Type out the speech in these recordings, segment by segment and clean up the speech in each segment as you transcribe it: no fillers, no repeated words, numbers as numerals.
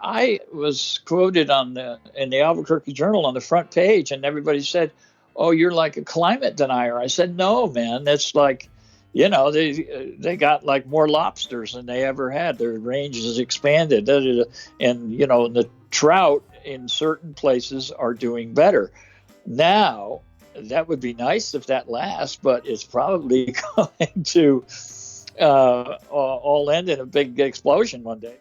I was quoted in the Albuquerque Journal on the front page, and everybody said, "Oh, you're like a climate denier." I said, "No, man. That's like, they got like more lobsters than they ever had. Their range is expanded, and the trout in certain places are doing better now." That would be nice if that lasts, but it's probably going to all end in a big explosion one day.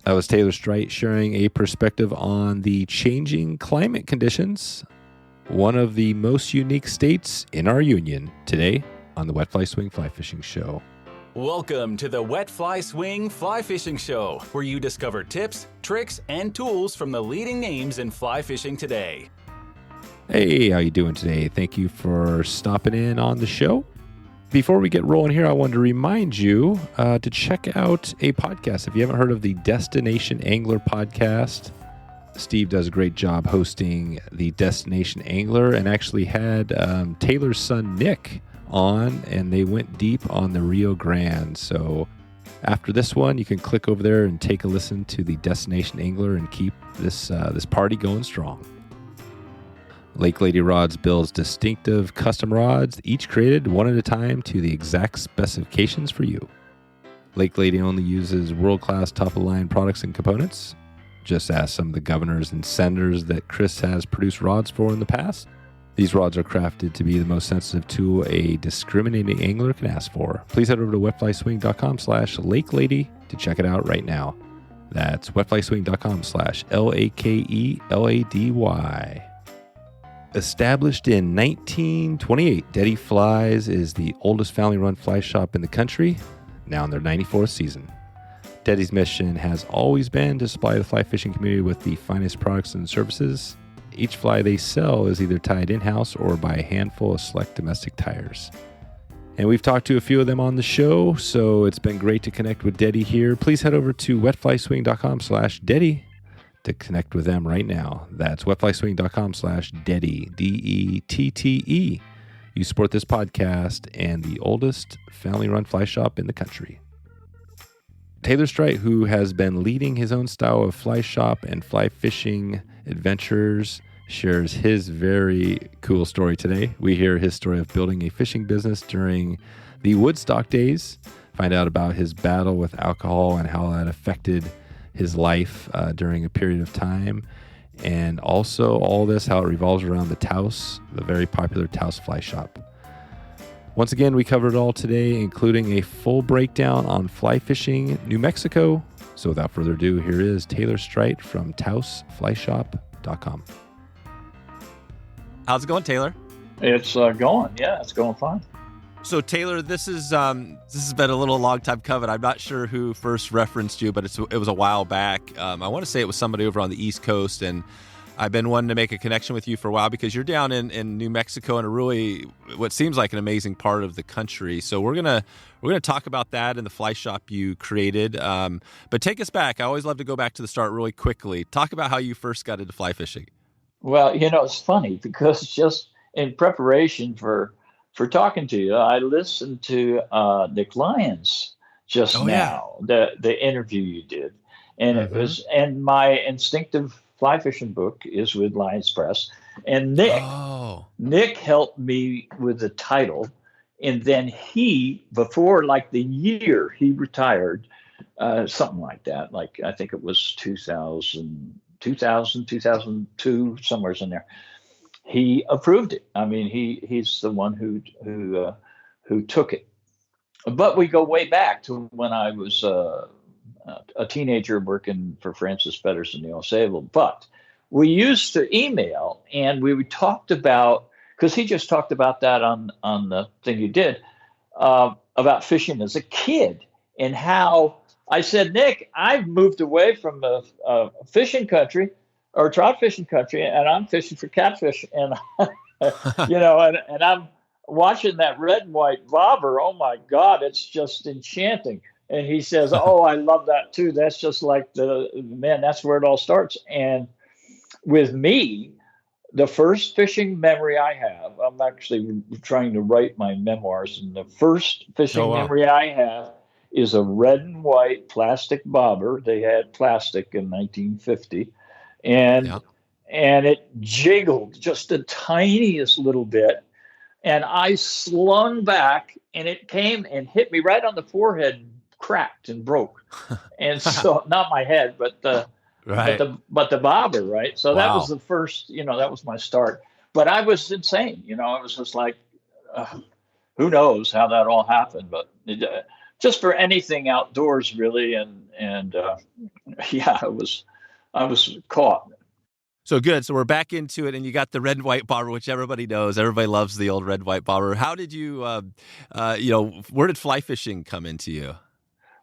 That was Taylor Streit sharing a perspective on the changing climate conditions, one of the most unique states in our union, today on the Wet Fly Swing Fly Fishing Show. Welcome to the Wet Fly Swing Fly Fishing Show, where you discover tips, tricks, and tools from the leading names in fly fishing today. Hey, how you doing today? Thank you for stopping in on the show. Before we get rolling here, I wanted to remind you to check out a podcast. If you haven't heard of the Destination Angler podcast, Steve does a great job hosting the Destination Angler, and actually had Taylor's son Nick on, and they went deep on the Rio Grande. So after this one, you can click over there and take a listen to the Destination Angler and keep this party going strong. LakeLady Rods builds distinctive custom rods, each created one at a time to the exact specifications for you. LakeLady only uses world-class top-of-the-line products and components. Just ask some of the governors and senators that Chris has produced rods for in the past. These rods are crafted to be the most sensitive tool a discriminating angler can ask for. Please head over to wetflyswing.com/LakeLady to check it out right now. That's wetflyswing.com/LakeLady. Established in 1928, Dette Flies is the oldest family-run fly shop in the country, now in their 94th season. Dette's mission has always been to supply the fly fishing community with the finest products and services. Each fly they sell is either tied in-house or by a handful of select domestic tires. And we've talked to a few of them on the show, so it's been great to connect with Dette here. Please head over to wetflyswing.com/Dette to connect with them right now. That's wetflyswing.com/Dette, Dette. You support this podcast and the oldest family-run fly shop in the country. Taylor Streit, who has been leading his own style of fly shop and fly fishing adventures, shares his very cool story today. We hear his story of building a fishing business during the Woodstock days, find out about his battle with alcohol and how that affected his life during a period of time, and also all this, how it revolves around the Taos, the very popular Taos Fly Shop. Once again, we covered it all today, including a full breakdown on fly fishing New Mexico. So without further ado, here is Taylor Streit from TaosFlyShop.com. How's it going, Taylor? It's going. Yeah, it's going fine. So Taylor, this has been a long time coming. I'm not sure who first referenced you, but it was a while back. I want to say it was somebody over on the East Coast, and I've been wanting to make a connection with you for a while because you're down in New Mexico in a really what seems like an amazing part of the country. So we're gonna talk about that and the fly shop you created. But take us back. I always love to go back to the start really quickly. Talk about how you first got into fly fishing. Well, it's funny because just in preparation for talking to you, I listened to Nick Lyons just now, the interview you did. And it was, and my Instinctive Fly Fishing book is with Lyons Press. And Nick helped me with the title. And then he, before like the year he retired, something like that, like I think it was 2000, 2002, somewhere in there. He approved it. I mean, he's the one who took it. But we go way back to when I was a teenager working for Francis Pedersen, Sable. But we used to email, and we talked about, because he just talked about that on the thing you did, about fishing as a kid, and how I said, Nick, I've moved away from a fishing country, or trout fishing country, and I'm fishing for catfish, and and I'm watching that red and white bobber. Oh my God, it's just enchanting. And he says, "Oh, I love that too. That's just like that's where it all starts." And with me, the first fishing memory I have, I'm actually trying to write my memoirs, and the first fishing memory I have is a red and white plastic bobber. They had plastic in 1950, and Yeah. and it jiggled just the tiniest little bit, and I slung back, and it came and hit me right on the forehead, cracked and broke. And so, not my head, but the Right. but the bobber, right? So that was Wow. the first, that was my start. But I was insane, I was just like, who knows how that all happened, but just for anything outdoors, really, and yeah, I was caught. So good. So we're back into it, and you got the red and white bobber, which everybody knows. Everybody loves the old red and white bobber. How did you, where did fly fishing come into you?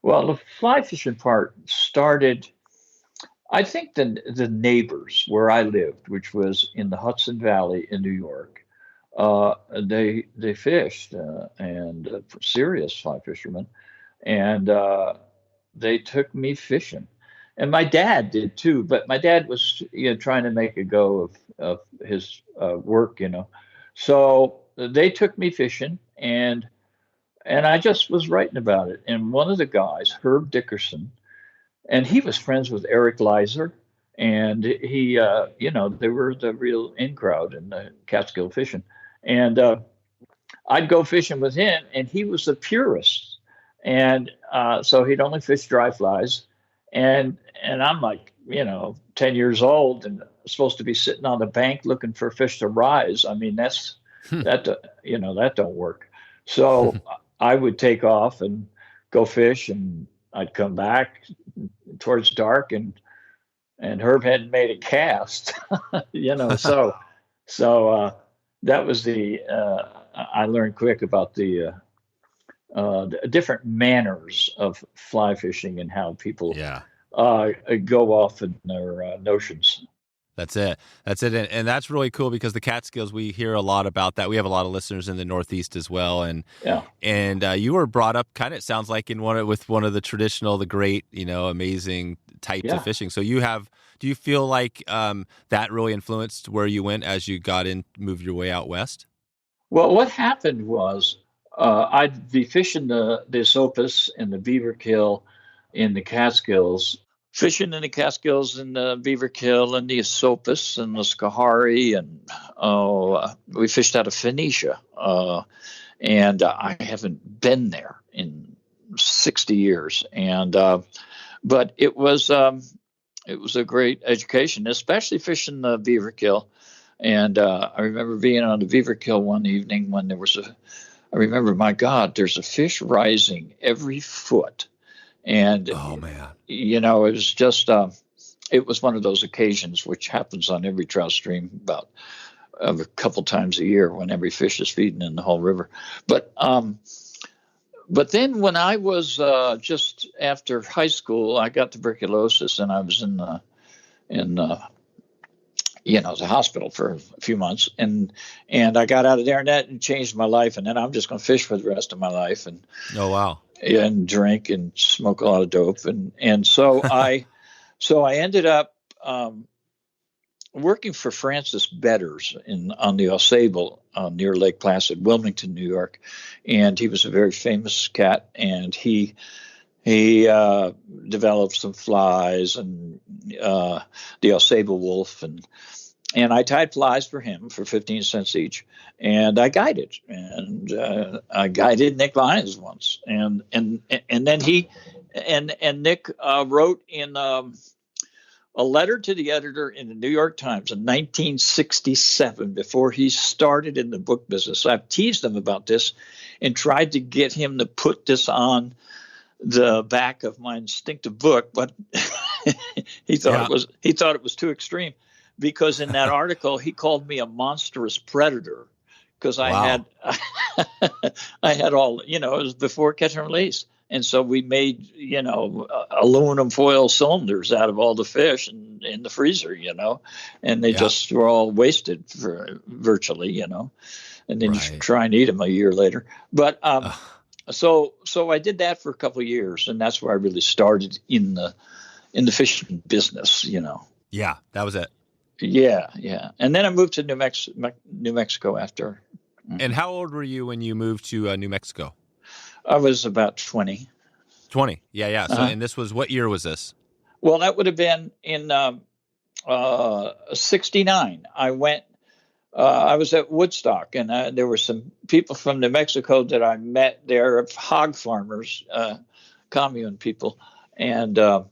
Well, the fly fishing part started, I think, the neighbors where I lived, which was in the Hudson Valley in New York. They fished and serious fly fishermen, and they took me fishing, and my dad did too. But my dad was trying to make a go of his work, so they took me fishing, and I just was writing about it. And one of the guys, Herb Dickerson, and he was friends with Eric Leiser, and he, they were the real in crowd in the Catskill fishing. And I'd go fishing with him, and he was a purist, and so he'd only fish dry flies, and I'm like, 10 years old and supposed to be sitting on the bank looking for fish to rise. I mean, that don't work. So I would take off and go fish, and I'd come back towards dark, and Herb hadn't made a cast, so that was I learned quick about the different manners of fly fishing and how people go off in their notions. That's it. And that's really cool because the Catskills, we hear a lot about that. We have a lot of listeners in the Northeast as well. And you were brought up kind of, it sounds like, with one of the traditional, the great, amazing types of fishing. So do you feel like that really influenced where you went as you moved your way out west? Well, what happened was I'd be fishing the Esopus and the Beaverkill in the Catskills, fishing in the Catskills and the Beaverkill and the Esopus and the Schoharie, and we fished out of Phoenicia, and I haven't been there in 60 years, and but it was a great education, especially fishing the Beaverkill. And I remember being on the Beaverkill one evening when I remember, my God, there's a fish rising every foot. And, oh, man, it was just, it was one of those occasions which happens on every trout stream about a couple times a year when every fish is feeding in the whole river. But then when I was just after high school, I got tuberculosis, and I was in the hospital for a few months, and I got out of there, and that changed my life. And then I'm just going to fish for the rest of my life, and oh wow, and drink and smoke a lot of dope, and so I ended up working for Francis Betters on the Sable near Lake Placid, Wilmington, New York, and he was a very famous cat, and he developed some flies and the Sable wolf, and I tied flies for him for 15 cents each, and I guided, and I guided Nick Lyons once, and then he and Nick wrote in a letter to the editor in the New York Times in 1967, before he started in the book business. I've teased him about this and tried to get him to put this on the back of my Instinctive book, but he thought it was too extreme, because in that article he called me a monstrous predator, because I had all, it was before catch and release. And so we made, aluminum foil cylinders out of all the fish in the freezer, and they just were all wasted virtually, and then you try and eat them a year later. But so I did that for a couple of years, and that's where I really started in the fishing business, Yeah, that was it. Yeah. And then I moved to New Mexico after. And how old were you when you moved to New Mexico? I was about 20. 20. Yeah. So, Uh-huh. and this was, what year was this? Well, that would have been in 69. I was at Woodstock, and there were some people from New Mexico that I met there, hog farmers, commune people. And I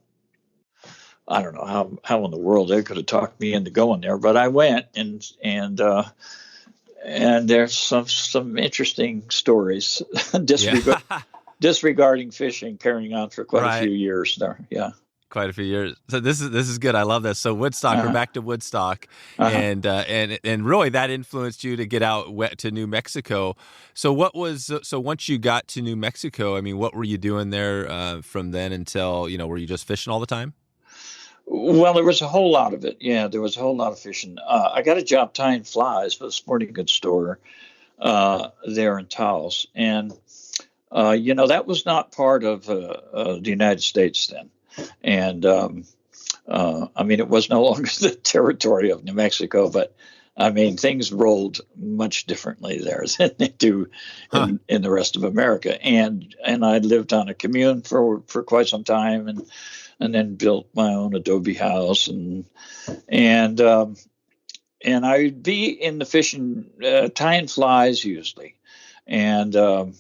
don't know how in the world they could have talked me into going there, but I went, and there's some interesting stories disregarding fishing carrying on for quite a few years there. Yeah. Quite a few years. So this is good. I love this. So Woodstock, we're back to Woodstock, and really that influenced you to get out to New Mexico. So once you got to New Mexico, I mean, what were you doing there from then until, were you just fishing all the time? Well, there was a whole lot of it. Yeah, there was a whole lot of fishing. I got a job tying flies for a sporting goods store there in Taos, and that was not part of the United States then. And I mean, it was no longer the territory of New Mexico, but I mean, things rolled much differently there than they do in the rest of America. And I lived on a commune for quite some time, and then built my own adobe house, and I'd be in the fishing, tying flies usually, and that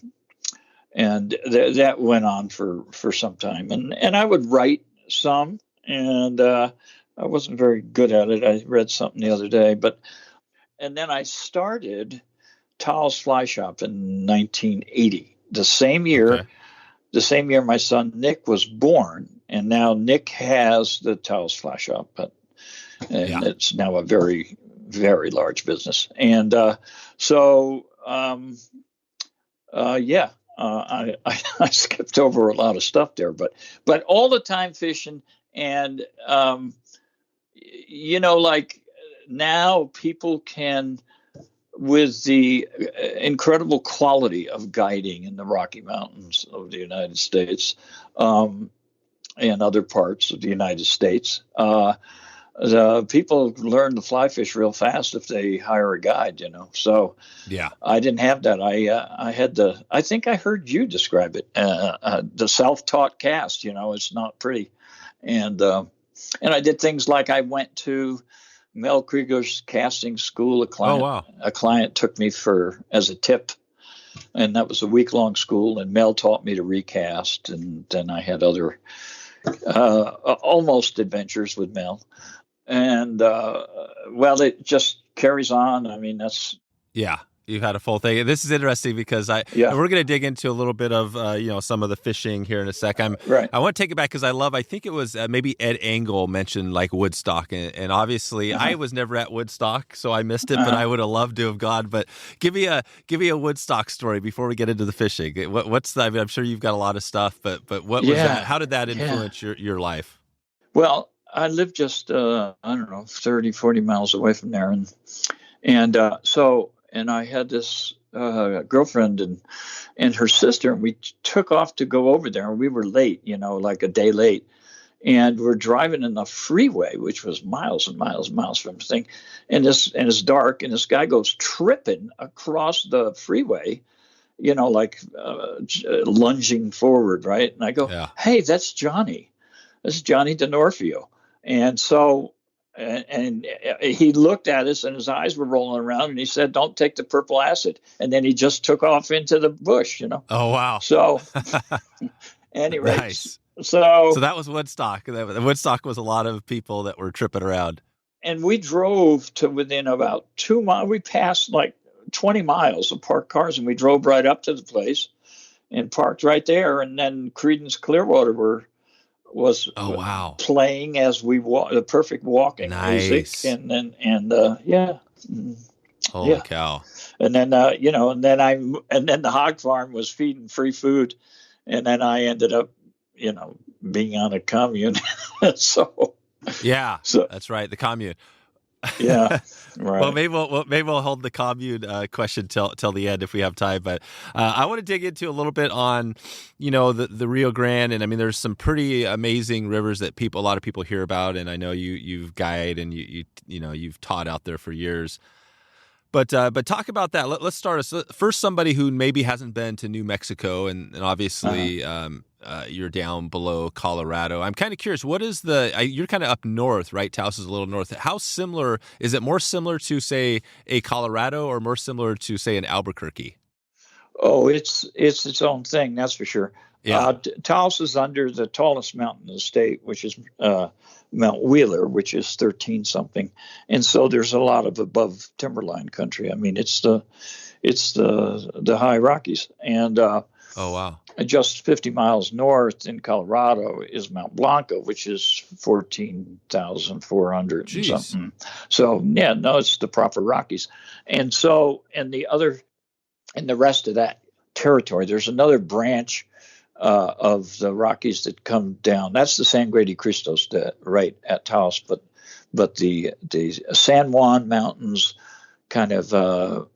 went on for some time, and I would write some, and I wasn't very good at it. I read something the other day, and then I started Taos Fly Shop in 1980, the same year my son Nick was born, and now Nick has the Taos Fly Shop, it's now a very, very large business, and I skipped over a lot of stuff there, but all the time fishing, and like now people can, with the incredible quality of guiding in the Rocky Mountains of the United States, and other parts of the United States, the people learn to fly fish real fast if they hire a guide, So yeah, I didn't have that. I had I think I heard you describe it, the self-taught cast. It's not pretty, and I did things like I went to Mel Krieger's casting school. A client took me as a tip, and that was a week-long school. And Mel taught me to recast, and then I had other almost adventures with Mel. And it just carries on. I mean, you've had a full thing. This is interesting because we're going to dig into a little bit of some of the fishing here in a sec. I want to take it back because I think it was maybe Ed Engel mentioned like Woodstock, and obviously I was never at Woodstock, so I missed it. But I would have loved to have gone. But give me a Woodstock story before we get into the fishing. I'm sure you've got a lot of stuff, but what was that? How did that influence your life? Well, I lived just, 30, 40 miles away from there. And I had this girlfriend and her sister, and we took off to go over there, and we were late, like a day late. And we're driving in the freeway, which was miles and miles and miles from the thing. And it's dark, and this guy goes tripping across the freeway, lunging forward, right? And I go, Hey, that's Johnny. This is Johnny DeNorfio. And so, and he looked at us, and his eyes were rolling around, and he said, "Don't take the purple acid." And then he just took off into the bush, Oh, wow. So anyway, nice. So that was Woodstock. Woodstock was a lot of people that were tripping around. And we drove to within about 2 miles. We passed like 20 miles of parked cars, and we drove right up to the place and parked right there. And then Creedance Clearwater was playing as we walked, the perfect walking music, holy cow. And then and then the hog farm was feeding free food, and then I ended up being on a commune. So that's right, the commune. Yeah, right. Well, maybe we'll hold the commune question till the end if we have time. But I want to dig into a little bit on, the Rio Grande, and I mean, there's some pretty amazing rivers that a lot of people hear about, and I know you've guided and you've taught out there for years. But talk about that. Let's start first. Somebody who maybe hasn't been to New Mexico, and obviously you're down below Colorado. I'm kind of curious, what is you're kind of up north, right? Taos is a little north. How similar, is it more similar to, say, a Colorado or more similar to, say, an Albuquerque? Oh, it's its own thing, that's for sure. Yeah. Taos is under the tallest mountain in the state, which is Mount Wheeler, which is 13 something, and so there's a lot of above timberline country. I mean, it's the high Rockies, and oh wow, just 50 miles north in Colorado is Mount Blanco, which is 14,400 and something. So yeah, no, it's the proper Rockies, and so and the rest of that territory, there's another branch of the Rockies that come down. That's the San Grady Cristos right at Taos, but the San Juan Mountains kind of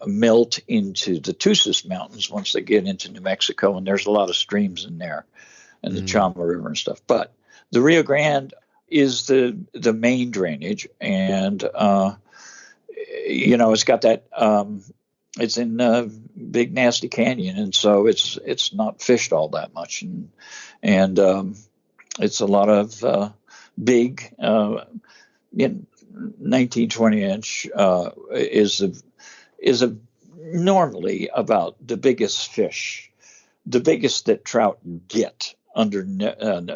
melt into the Tusis Mountains once they get into New Mexico, and there's a lot of streams in there, and the Chama River and stuff. But the Rio Grande is the main drainage, and it's got that. It's in Big Nasty Canyon, and so it's not fished all that much, and it's a lot of big 19-20 inch is normally about the biggest fish, the biggest that trout get under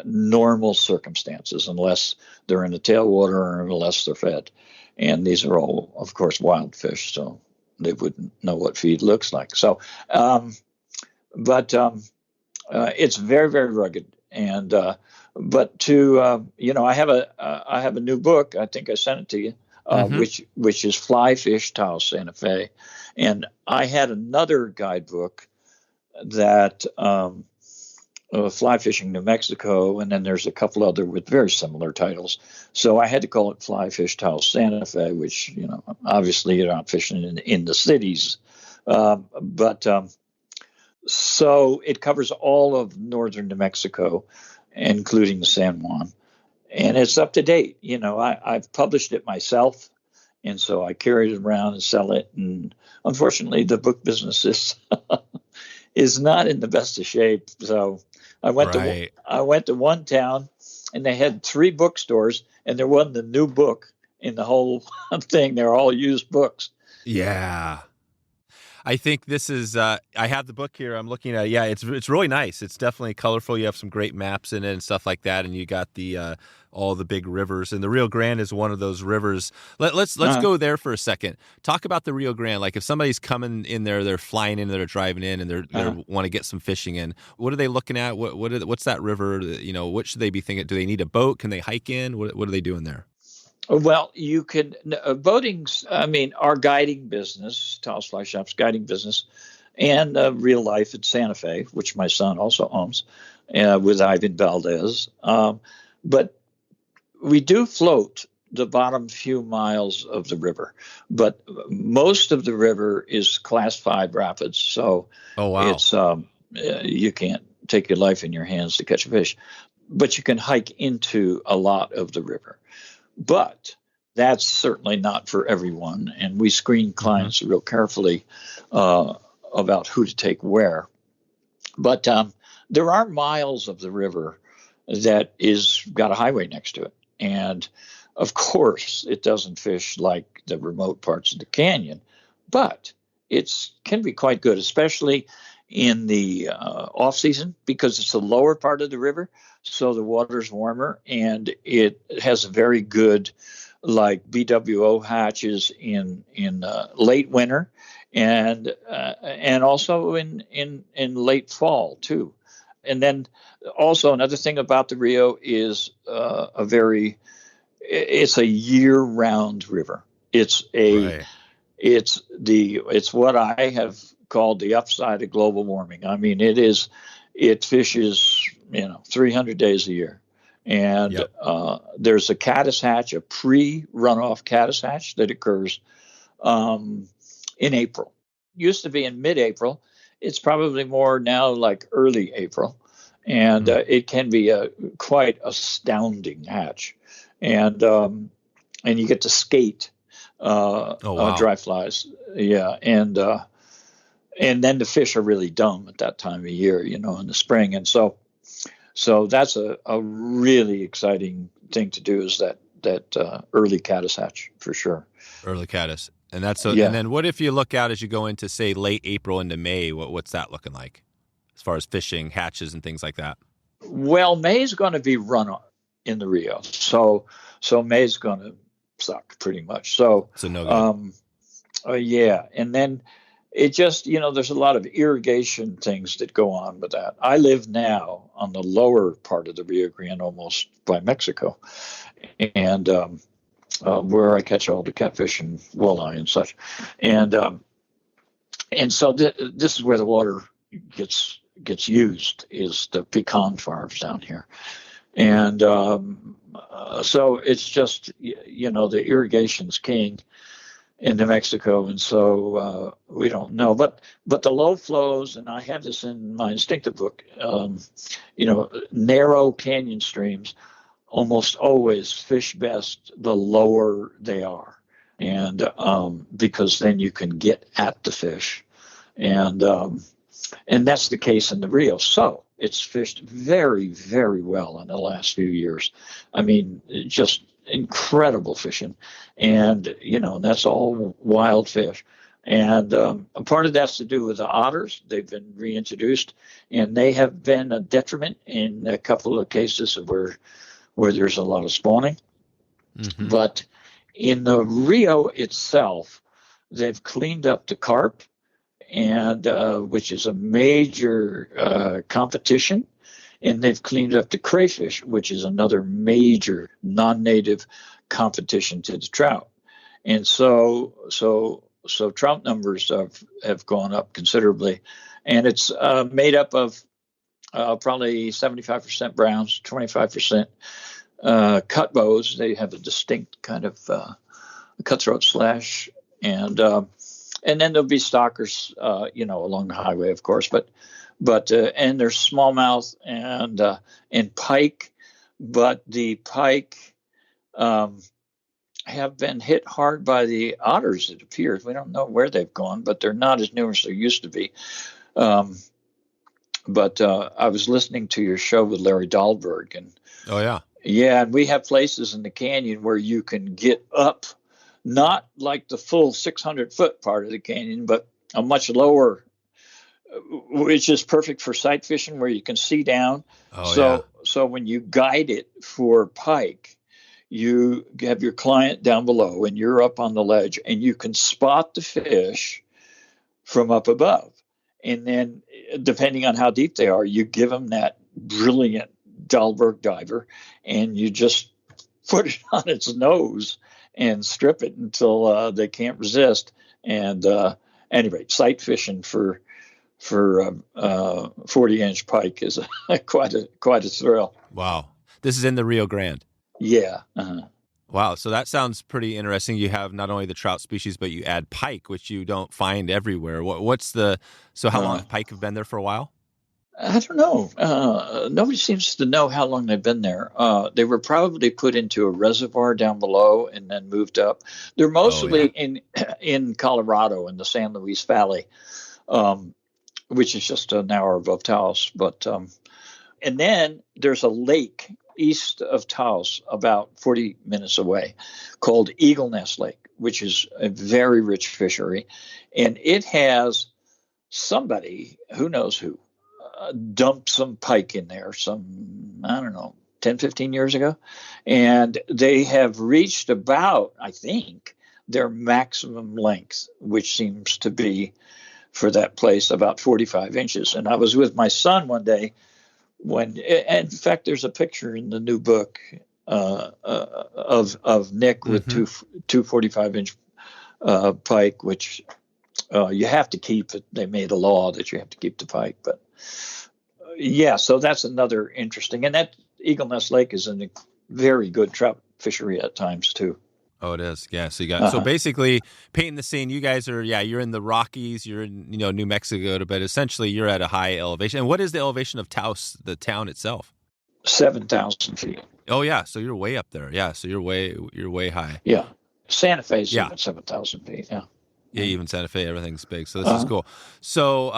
normal circumstances, unless they're in the tailwater or unless they're fed, and these are all, of course, wild fish, so they wouldn't know what feed looks like. So, but it's very, very rugged. And but to I have a new book. I think I sent it to you, which is Fish Taos Santa Fe, and I had another guidebook that Fly Fishing New Mexico, and then there's a couple other with very similar titles. So I had to call it Fish Taos Santa Fe, which, obviously you're not fishing in the cities. But so it covers all of northern New Mexico, including the San Juan. And it's up to date. I've published it myself, and so I carry it around and sell it. And unfortunately, the book business is not in the best of shape. So I went to one town, and they had 3 bookstores, and there wasn't a new book in the whole thing. They're all used books. Yeah. I think this is, I have the book here. I'm looking at it. Yeah, it's really nice. It's definitely colorful. You have some great maps in it and stuff like that. And you got the, all the big rivers, and the Rio Grande is one of those rivers. Let's go there for a second. Talk about the Rio Grande. Like if somebody's coming in there, they're flying in, they're driving in, and they want to get some fishing in. What are they looking at? What's that river? What should they be thinking? Do they need a boat? Can they hike in? What are they doing there? Well, you could boating's. I mean, our guiding business, Taos Fly Shop's guiding business, and real life at Santa Fe, which my son also owns, with Ivan Valdez. But we do float the bottom few miles of the river, but most of the river is Class 5 rapids. So it's you can't take your life in your hands to catch a fish, but you can hike into a lot of the river. But that's certainly not for everyone, and we screen clients real carefully about who to take where. But there are miles of the river that is got a highway next to it, and of course it doesn't fish like the remote parts of the canyon, but it can be quite good, especially in the off season, because it's the lower part of the river, so the water's warmer, and it has a very good, like BWO hatches in late winter, and also in late fall too. And then also another thing about the Rio is it's a year-round river. It's what I have called the upside of global warming. I mean, it fishes 300 days a year, and there's a caddis hatch, a pre-runoff caddis hatch that occurs in April. Used to be in mid-April. It's probably more now like early April, and it can be a quite astounding hatch, and you get to skate dry flies, and then the fish are really dumb at that time of year, in the spring, and so So that's a really exciting thing to do, is that early caddis hatch for sure. Early caddis. And that's and Yeah. then what if you look out as you go into, say, late April into May? What's that looking like as far as fishing, hatches, and things like that? Well, May's going to be run in the Rio, so May's going to suck pretty much. So no good. yeah, and then it just, there's a lot of irrigation things that go on with that. I live now on the lower part of the Rio Grande, almost by Mexico, and where I catch all the catfish and walleye and such, and so this is where the water gets used, is the pecan farms down here, and so it's just the irrigation's king in New Mexico, and so we don't know, but the low flows, and I have this in my Instinctive book, narrow canyon streams almost always fish best the lower they are, and because then you can get at the fish, and that's the case in the Rio. So it's fished very, very well in the last few years. I mean, just incredible fishing, and that's all wild fish. And a part of that's to do with the otters. They've been reintroduced, and they have been a detriment in a couple of cases where there's a lot of spawning. Mm-hmm. But in the Rio itself, they've cleaned up the carp, and which is a major competition, and they've cleaned up the crayfish, which is another major non-native competition to the trout. And so trout numbers have gone up considerably, and it's made up of probably 75% browns, 25% cut bows. They have a distinct kind of cutthroat slash, and then there'll be stalkers, along the highway, of course, but and there's smallmouth and pike, but the pike have been hit hard by the otters, it appears. We don't know where they've gone, but they're not as numerous as they used to be. But I was listening to your show with Larry Dahlberg, and and we have places in the canyon where you can get up, not like the full 600-foot part of the canyon, but a much lower, which is perfect for sight fishing, where you can see down. So when you guide it for pike, you have your client down below and you're up on the ledge, and you can spot the fish from up above. And then depending on how deep they are, you give them that brilliant Dahlberg diver, and you just put it on its nose and strip it until they can't resist. And anyway, sight fishing for 40-inch pike is quite a thrill. Wow. This is in the Rio Grande. Yeah. Uh-huh. Wow. So that sounds pretty interesting. You have not only the trout species, but you add pike, which you don't find everywhere. So how long have pike have been there for a while? I don't know. Nobody seems to know how long they've been there. They were probably put into a reservoir down below and then moved up. They're mostly in Colorado, in the San Luis Valley, which is just an hour above Taos. But and then there's a lake east of Taos, about 40 minutes away, called Eagle Nest Lake, which is a very rich fishery, and it has somebody, who knows who, dumped some pike in there I don't know, 10, 15 years ago. And they have reached about, I think, their maximum length, which seems to be, for that place, about 45 inches. And I was with my son one day when, in fact, there's a picture in the new book of Nick with two 45-inch pike, which you have to keep. They made a law that you have to keep the pike, but so that's another interesting. And that Eagle Nest Lake is a very good trout fishery at times too. Oh, it is. Yeah. So you got so basically painting the scene. You guys are you're in the Rockies. You're in New Mexico, but essentially you're at a high elevation. And what is the elevation of Taos, the town itself? 7,000 feet. Oh yeah. So you're way up there. Yeah. So you're way high. Yeah. Santa Fe is about 7,000 feet. Yeah. Yeah, even Santa Fe, everything's big. So this is cool. So,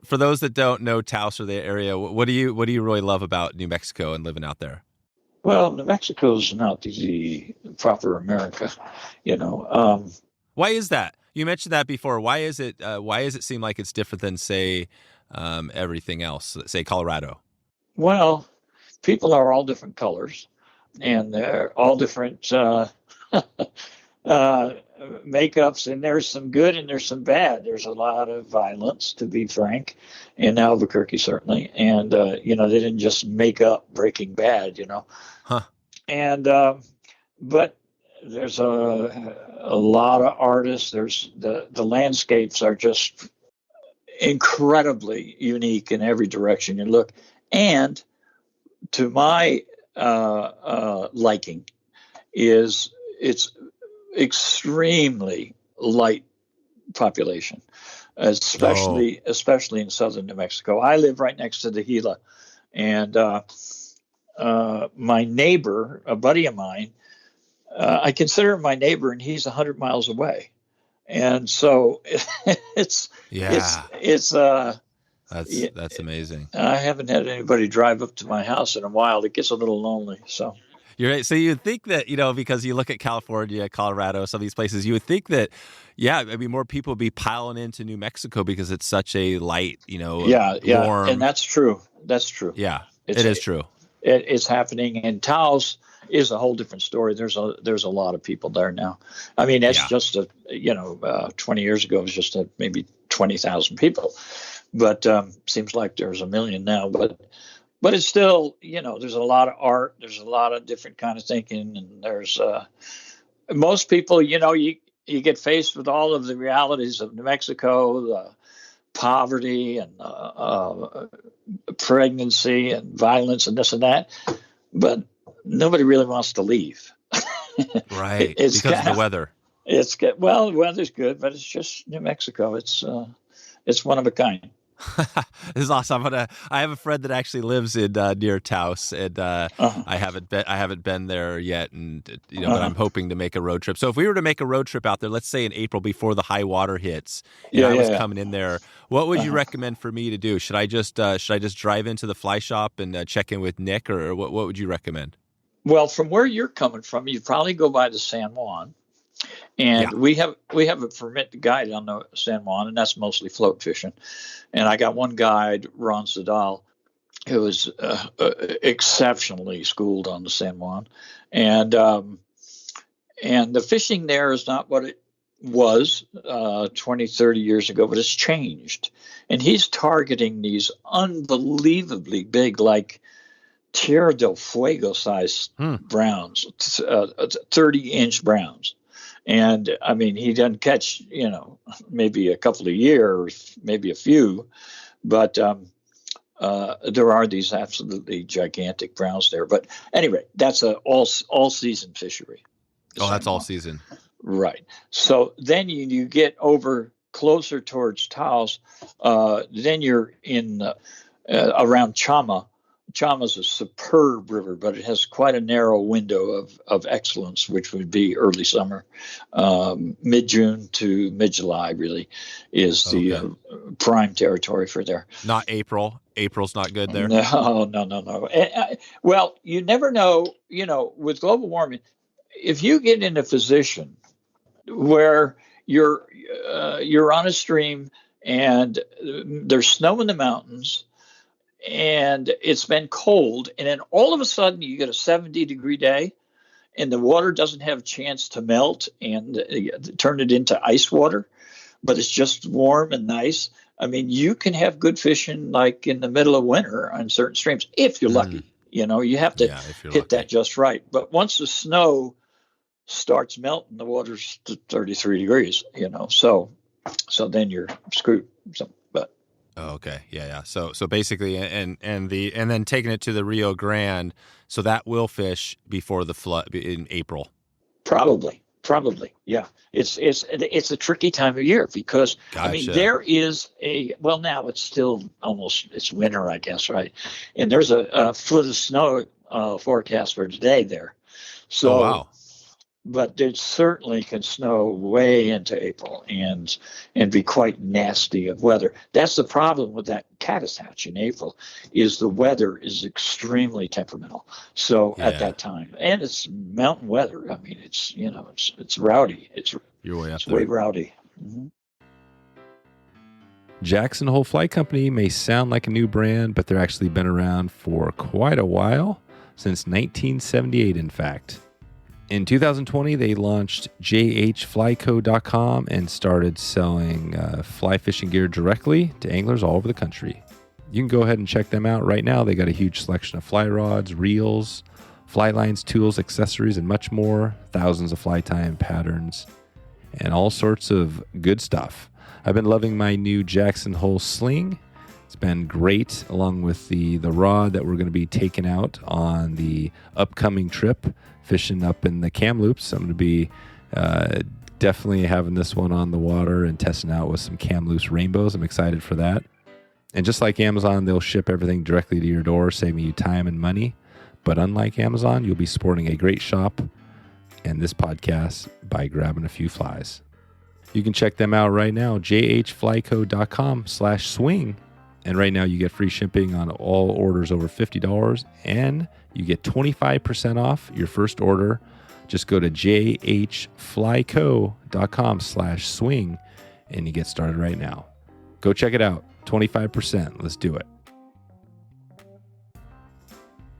for those that don't know Taos or the area, what do you really love about New Mexico and living out there? Well, New Mexico's not the proper America, you know. Why is that? You mentioned that before. Why is it? Why does it seem like it's different than, say, everything else? Say Colorado. Well, people are all different colors, and they're all different makeups, and there's some good and there's some bad. There's a lot of violence, to be frank, in Albuquerque, certainly. And, you know, they didn't just make up Breaking Bad, you know. Huh. And, but there's a lot of artists. There's the landscapes are just incredibly unique in every direction you look. And to my liking is it's extremely light population, especially in southern New Mexico. I live right next to the Gila, and my neighbor, a buddy of mine, I consider him my neighbor, and he's 100 miles away, and so it's that's amazing. I haven't had anybody drive up to my house in a while. It gets a little lonely, so. You're right. So you would think that, you know, because you look at California, Colorado, some of these places, you would think that, yeah, I mean, more people would be piling into New Mexico because it's such a light, you know, warm. And that's true. That's true. Yeah, it is true. It's happening. And Taos is a whole different story. There's a lot of people there now. I mean, that's just 20 years ago, it was just maybe 20,000 people, but seems like there's a million now. But it's still, you know, there's a lot of art. There's a lot of different kind of thinking. And there's most people, you know, you get faced with all of the realities of New Mexico, the poverty and pregnancy and violence and this and that. But nobody really wants to leave. Right. Because of the weather. It's good. Well, the weather's good, but it's just New Mexico. It's one of a kind. This is awesome. I have a friend that actually lives in near Taos, and I haven't been there yet, and but I'm hoping to make a road trip. So if we were to make a road trip out there, let's say in April before the high water hits, and I was coming in there, what would you recommend for me to do? Should I just drive into the fly shop and check in with Nick, or what would you recommend? Well, from where you're coming from, you'd probably go by the San Juan. And we have a permit guide on the San Juan, and that's mostly float fishing. And I got one guide, Ron Zadal, who is exceptionally schooled on the San Juan. And the fishing there is not what it was 20, 30 years ago, but it's changed. And he's targeting these unbelievably big, like Tierra del Fuego size browns, 30-inch browns. And I mean, he doesn't catch, you know, maybe a couple of years, maybe a few, but there are these absolutely gigantic browns there. But anyway, that's a all season fishery. Oh, that's all season. Right. So then you get over closer towards Taos, then you're in around Chama. Chama's a superb river, but it has quite a narrow window of excellence, which would be early summer. Mid-June to mid-July really is the prime territory for there. Not April. April's not good there? No. Well, you never know, you know, with global warming, if you get in a position where you're on a stream and there's snow in the mountains, and it's been cold, and then all of a sudden you get a 70-degree day, and the water doesn't have a chance to melt and turn it into ice water, but it's just warm and nice. I mean, you can have good fishing like in the middle of winter on certain streams, if you're lucky. You know, you have to hit that just right. But once the snow starts melting, the water's 33 degrees, you know, so then you're screwed. Oh, okay. Yeah. So basically, and then taking it to the Rio Grande, so that will fish before the flood in April. Probably. Yeah. It's a tricky time of year because Gotcha. I mean there is now it's winter, I guess, right? And there's a foot of snow forecast for today there. So wow. but it certainly can snow way into April and be quite nasty of weather. That's the problem with that caddis hatch in April, is the weather is extremely temperamental. So at that time, and it's mountain weather. I mean, it's it's rowdy. You're way up it's there. way rowdy. Mm-hmm. Jackson Hole Fly Company may sound like a new brand, but they're actually been around for quite a while, since 1978, in fact. In 2020, they launched jhflyco.com and started selling fly fishing gear directly to anglers all over the country. You can go ahead and check them out right now. They got a huge selection of fly rods, reels, fly lines, tools, accessories, and much more. Thousands of fly time patterns and all sorts of good stuff. I've been loving my new Jackson Hole sling. It's been great, along with the rod that we're going to be taking out on the upcoming trip, fishing up in the Kamloops. I'm going to be definitely having this one on the water and testing out with some Kamloops rainbows. I'm excited for that. And just like Amazon, they'll ship everything directly to your door, saving you time and money. But unlike Amazon, you'll be supporting a great shop and this podcast by grabbing a few flies. You can check them out right now, jhflyco.com/swing. And right now you get free shipping on all orders over $50, and you get 25% off your first order. Just go to jhflyco.com/swing and you get started right now. Go check it out. 25%. Let's do it.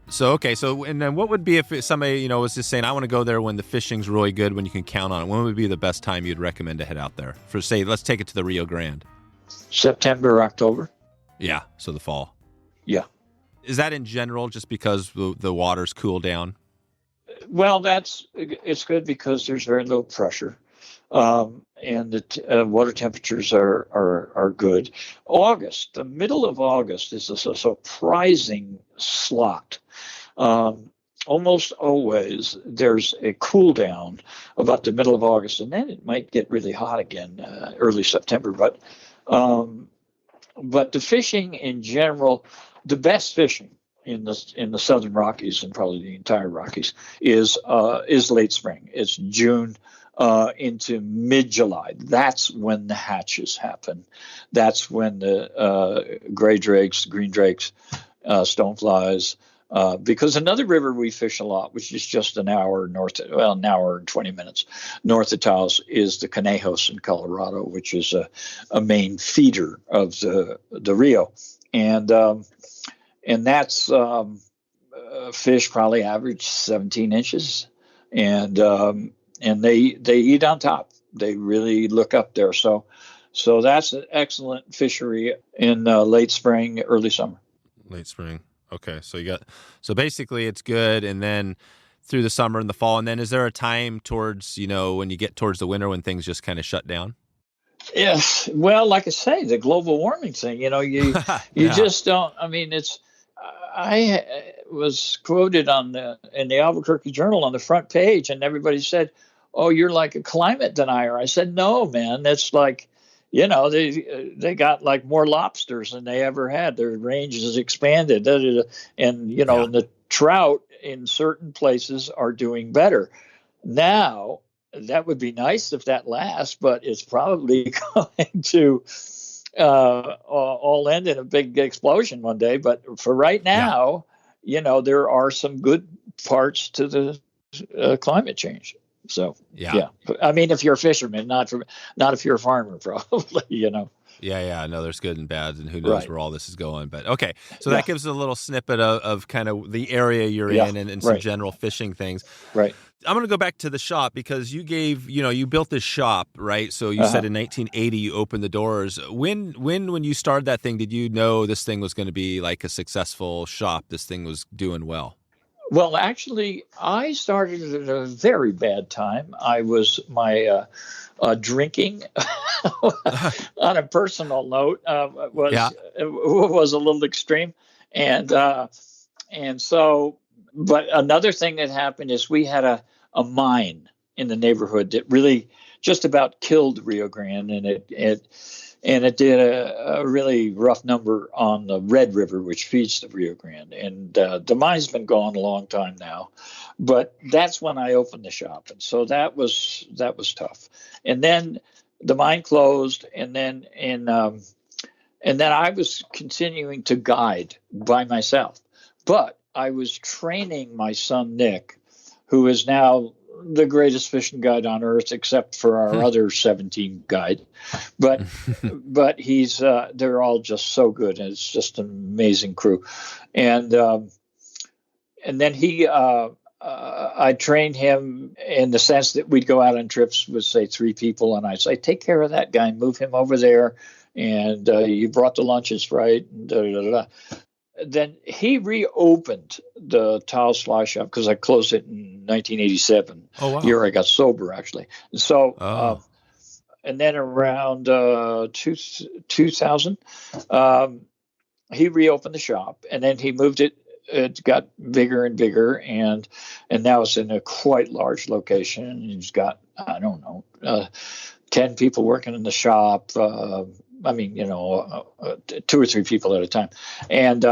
So, okay. So, and then what would be if somebody, was just saying, I want to go there when the fishing's really good, when you can count on it? When would be the best time you'd recommend to head out there? For, say, let's take it to the Rio Grande. September, October. Yeah. So the fall. Yeah. Is that in general just because the water's cool down? Well, it's good because there's very little pressure. And the water temperatures are good. August, the middle of August, is a surprising slot. Almost always there's a cool down about the middle of August, and then it might get really hot again early September. But the fishing in general, the best fishing in the Southern Rockies and probably the entire Rockies is late spring. It's June into mid-July. That's when the hatches happen. That's when the gray drakes, green drakes, stoneflies. Because another river we fish a lot, which is just an hour and 20 minutes north of Taos, is the Conejos in Colorado, which is a main feeder of the Rio. And that's fish probably average 17 inches. And they eat on top. They really look up there. So that's an excellent fishery in late spring, early summer. Late spring. Okay. So basically it's good. And then through the summer and the fall. And then is there a time towards, when you get towards the winter when things just kind of shut down? Yes. Well, like I say, the global warming thing, you just don't, I was quoted in the Albuquerque Journal on the front page, and everybody said, "Oh, you're like a climate denier." I said, "No, man, that's like, they got like more lobsters than they ever had. Their range is expanded, and the trout in certain places are doing better. Now, that would be nice if that lasts, but it's probably going to all end in a big explosion one day. But for right now, there are some good parts to the climate change." So, yeah. If you're a fisherman, not if you're a farmer, probably, Yeah. No, there's good and bad, and who knows where all this is going. But okay, so that gives a little snippet of kind of the area you're in and some general fishing things. Right. I'm going to go back to the shop because you gave, you built this shop, right? So you said in 1980 you opened the doors. When you started that thing, did you know this thing was going to be like a successful shop? This thing was doing well? Well, actually, I started at a very bad time. My drinking, on a personal note, was a little extreme, and so. But another thing that happened is we had a mine in the neighborhood that really just about killed Rio Grande, and it did a really rough number on the Red River, which feeds the Rio Grande. And the mine's been gone a long time now, but that's when I opened the shop, and so that was tough. And then the mine closed, and then I was continuing to guide by myself, but I was training my son Nick, who is now the greatest fishing guide on earth, except for our other 17 guide. But he's they're all just so good, and it's just an amazing crew. And then I trained him in the sense that we'd go out on trips with, say, 3 people, and I'd say, take care of that guy, move him over there, and you brought the lunches, right? And da, da, da, da. Then he reopened the Taos Fly Shop because I closed it in 1987. Oh, wow. Year I got sober, actually. And so, and then around 2000, he reopened the shop, and then he moved it. It got bigger and bigger, and now it's in a quite large location. He's got, I don't know, 10 people working in the shop. 2 or 3 people at a time, and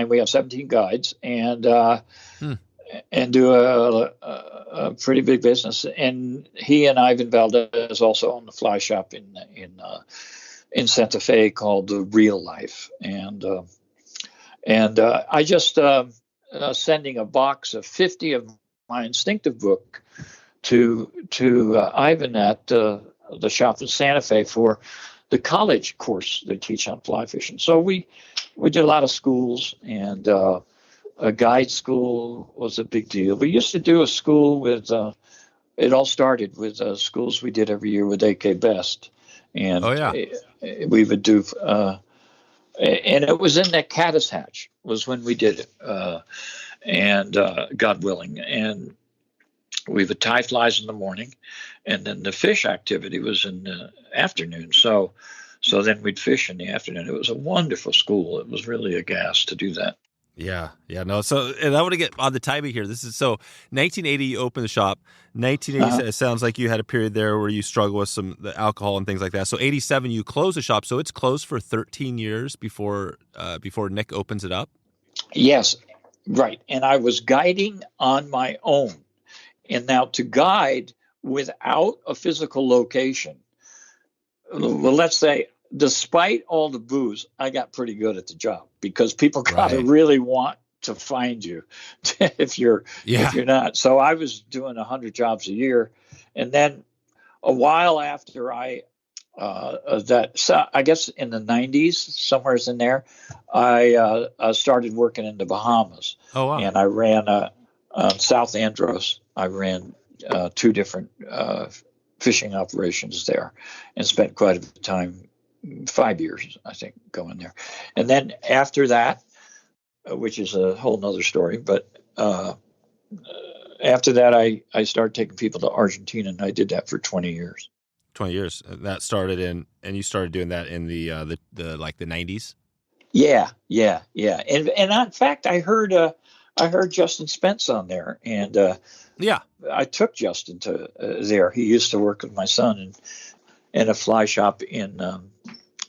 we have 17 guides, and do a pretty big business. And he and Ivan Valdez also own the fly shop in Santa Fe called the Real Life, and I just sending a box of 50 of my Instinctive book to Ivan at the shop in Santa Fe for the college course they teach on fly fishing. So we did a lot of schools, and a guide school was a big deal. We used to do a school with, it all started with schools we did every year with AK Best. And we would do, and it was in that Caddis Hatch was when we did it, and God willing. And we would tie flies in the morning, and then the fish activity was in the afternoon. So then we'd fish in the afternoon. It was a wonderful school. It was really a gas to do that. Yeah. No. So, and I want to get on the timing here. This is 1980 you opened the shop. 1980 it sounds like you had a period there where you struggled with the alcohol and things like that. So 87 you closed the shop. So it's closed for 13 years before Nick opens it up. Yes, right. And I was guiding on my own. And now to guide without a physical location, well, let's say, despite all the booze, I got pretty good at the job because people got to really want to find you if you're not. So I was doing 100 jobs a year. And then a while after I guess in the 90s, somewhere in there, I started working in the Bahamas. Oh, wow. And I ran South Andros. I ran 2 different fishing operations there and spent quite a bit of time, 5 years, I think, going there. And then after that, which is a whole nother story, but after that, I started taking people to Argentina, and I did that for 20 years. 20 years. That started and you started doing that in the 90s? Yeah. And in fact, I heard Justin Spence on there, and I took Justin to there. He used to work with my son in a fly shop in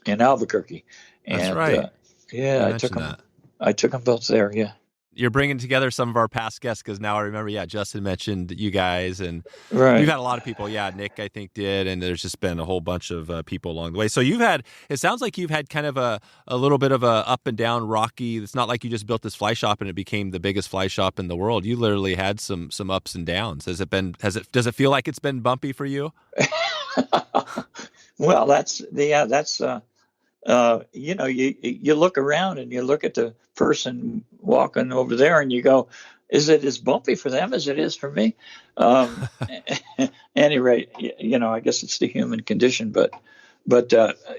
Albuquerque. And, that's right. I took them both there. Yeah. You're bringing together some of our past guests because now I remember. Yeah, Justin mentioned you guys, and right. We've had a lot of people. Yeah, Nick I think did, and there's just been a whole bunch of people along the way. So it sounds like you've had kind of a little bit of a up and down, rocky. It's not like you just built this fly shop and it became the biggest fly shop in the world. You literally had some ups and downs. Does it feel like it's been bumpy for you? Well, you look around and you look at the person walking over there and you go, is it as bumpy for them as it is for me? Anyway, I guess it's the human condition, but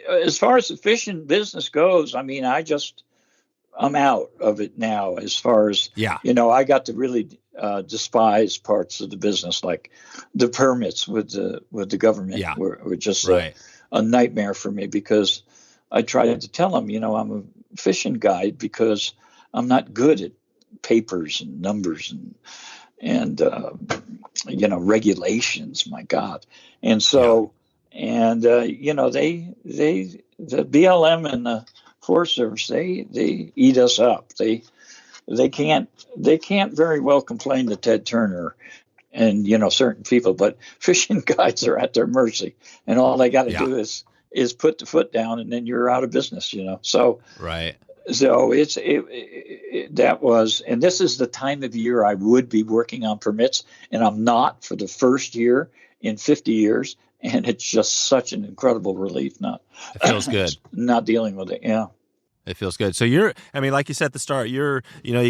as far as the fishing business goes, I mean, I'm out of it now as far as, I got to really despise parts of the business, like the permits with the government were just a nightmare for me, because I tried to tell them, I'm a fishing guide because I'm not good at papers and numbers and regulations. My God. And so, the BLM and the Forest Service, they eat us up. They can't very well complain to Ted Turner and certain people, but fishing guides are at their mercy, and all they got to do is put the foot down, and then you're out of business. So Right. So that was, and this is the time of year I would be working on permits, and I'm not for the first year in 50 years, and it's just such an incredible relief not. It feels good. Not dealing with it. Yeah. It feels good. So like you said at the start, you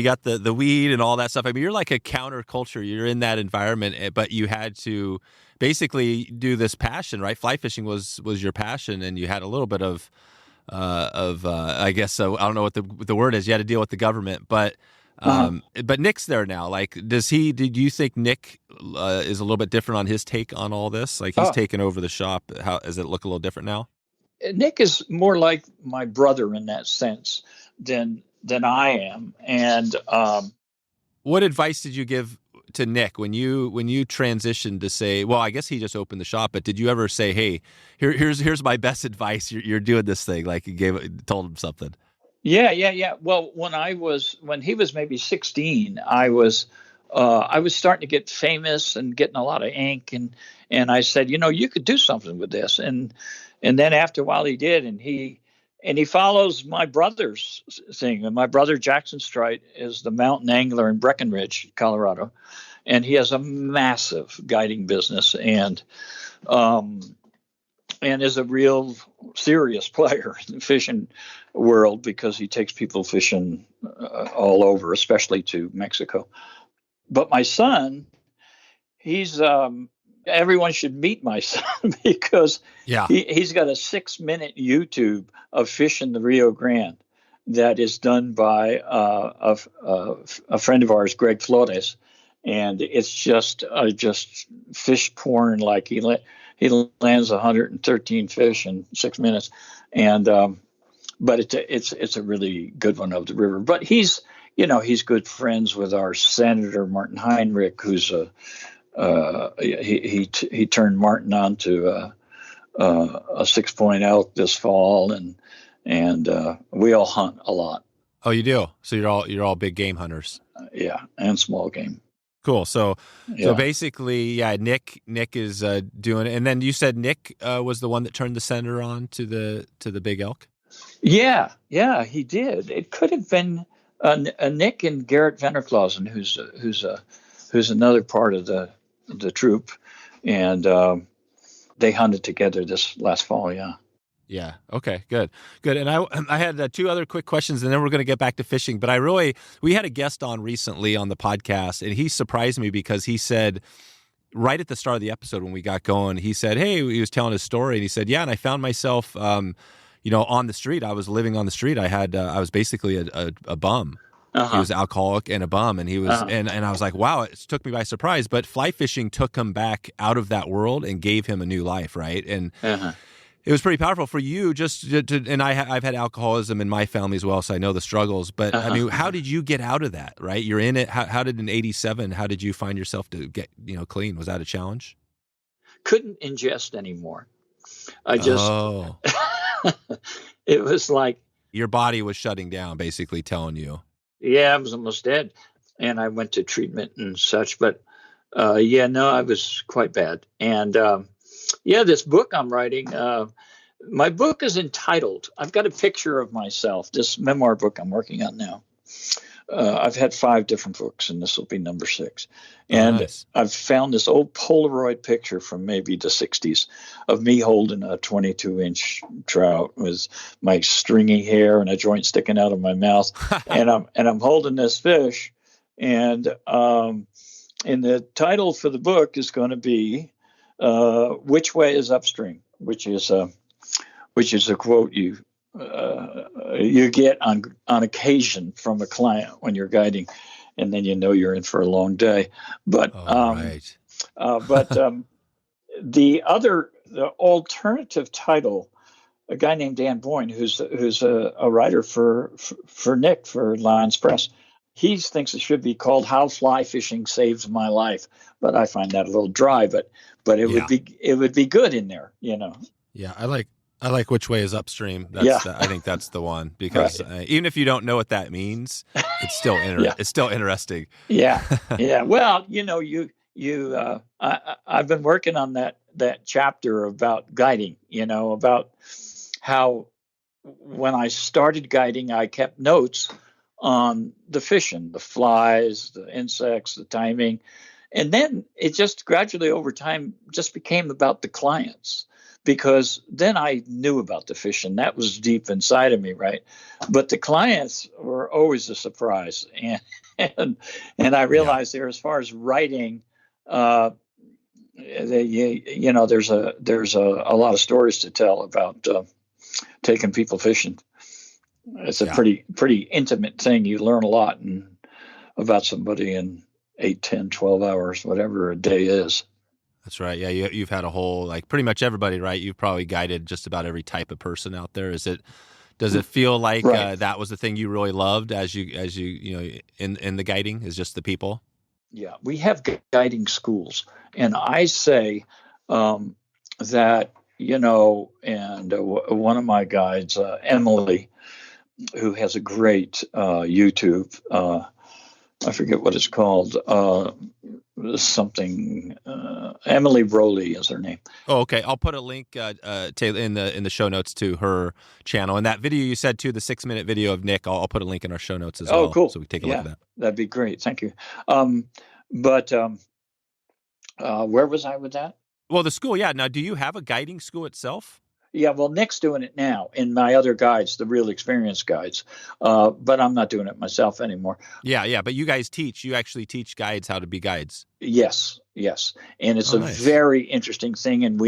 got the weed and all that stuff. I mean, you're like a counterculture. You're in that environment, but you had to basically do this passion, right? Fly fishing was your passion, and you had a little bit of I guess, so I don't know what the word is. You had to deal with the government, but Nick's there now. Like, did you think Nick is a little bit different on his take on all this? Like, he's taken over the shop. How does it look a little different now? Nick is more like my brother in that sense than I am. And what advice did you give to Nick when you transitioned to say, well, I guess he just opened the shop, but did you ever say, hey, here's my best advice. You're doing this thing, like you told him something? Yeah. Well, when he was maybe 16, I was starting to get famous and getting a lot of ink, and I said, you could do something with this. And then after a while he did, and he follows my brother's thing. And my brother, Jackson Streit, is the mountain angler in Breckenridge, Colorado. And he has a massive guiding business and is a real serious player in the fishing world, because he takes people fishing all over, especially to Mexico. But my son, he's everyone should meet my son, because he's got a 6-minute YouTube of fishing the Rio Grande that is done by a friend of ours, Greg Flores, and it's just fish porn. Like he lands 113 fish in 6 minutes, and but it's a really good one of the river. But he's good friends with our Senator Martin Heinrich, who's he turned Martin on to a 6-point elk this fall, and we all hunt a lot. Oh, you do? So you're all big game hunters? Yeah, and small game. Cool. So basically, Nick is doing it, and then you said Nick was the one that turned the Senator on to the big elk. Yeah, he did. It could have been Nick and Garrett Vennerklausen, who's another part of the troop, and they hunted together this last fall. Yeah. Okay. Good. And I had 2 other quick questions, and then we're going to get back to fishing. But we had a guest on recently on the podcast, and he surprised me because he said right at the start of the episode when we got going, he said, hey, he was telling his story, and he said, yeah, and I found myself, on the street. I was living on the street. I was basically a bum. He was alcoholic and a bum, and he was, and I was like, wow, it took me by surprise. But fly fishing took him back out of that world and gave him a new life, right? And it was pretty powerful for you. And I've had alcoholism in my family as well, so I know the struggles. But I mean, how did you get out of that? Right, you're in it. How did in '87? How did you find yourself to get clean? Was that a challenge? Couldn't ingest anymore. I just. It was like your body was shutting down, basically telling you. Yeah, I was almost dead, and I went to treatment and such. But I was quite bad. And this book I'm writing, my book is entitled, I've got a picture of myself, this memoir book I'm working on now. I've had 5 different books, and this will be number 6. And nice. I've found this old Polaroid picture from maybe the 60s of me holding a 22-inch trout with my stringy hair and a joint sticking out of my mouth, and I'm holding this fish. And the title for the book is going to be "Which Way is Upstream," which is a quote you get on occasion from a client when you're guiding, and then you're in for a long day. But the alternative title, a guy named Dan Boyne, who's a writer for Nick for Lyons Press, he thinks it should be called "How Fly Fishing Saves My Life," but I find that a little dry. But it would be good in there, you know. Yeah, I like Which Way is Upstream. I think that's the one, because Right. even if you don't know what that means, it's still it's still interesting. Yeah, yeah. Well, you know, I've been working on that chapter about guiding. You know, about how when I started guiding, I kept notes on the fishing, the flies, the insects, the timing, and then it just gradually over time just became about the clients, because then I knew about the fishing. That was deep inside of me, right? But the clients were always a surprise, and I realized there, as far as writing, you know, there's a lot of stories to tell about taking people fishing. It's a pretty intimate thing. You learn a lot about somebody in 8, 10, 12 hours, whatever a day is. That's right. Yeah, you've had a whole, like, pretty much everybody, right? You've probably guided just about every type of person out there. Does it feel like that was the thing you really loved as you know, in the guiding, is just the people? Yeah, we have guiding schools, and I say that, you know, and one of my guides, Emily, who has a great YouTube, I forget what it's called, something, Emily Roley is her name. Oh, okay. I'll put a link in the show notes to her channel, and that video you said too, the 6-minute video of Nick. I'll put a link in our show notes as well. Oh, cool. So we take a look at that. That'd be great. Thank you. But where was I with that? Well, the school, yeah. Now, do you have a guiding school itself? Yeah, well, Nick's doing it now in my other guides, the real experienced guides. But I'm not doing it myself anymore. Yeah. But you guys you actually teach guides how to be guides. Yes. And it's very interesting thing. And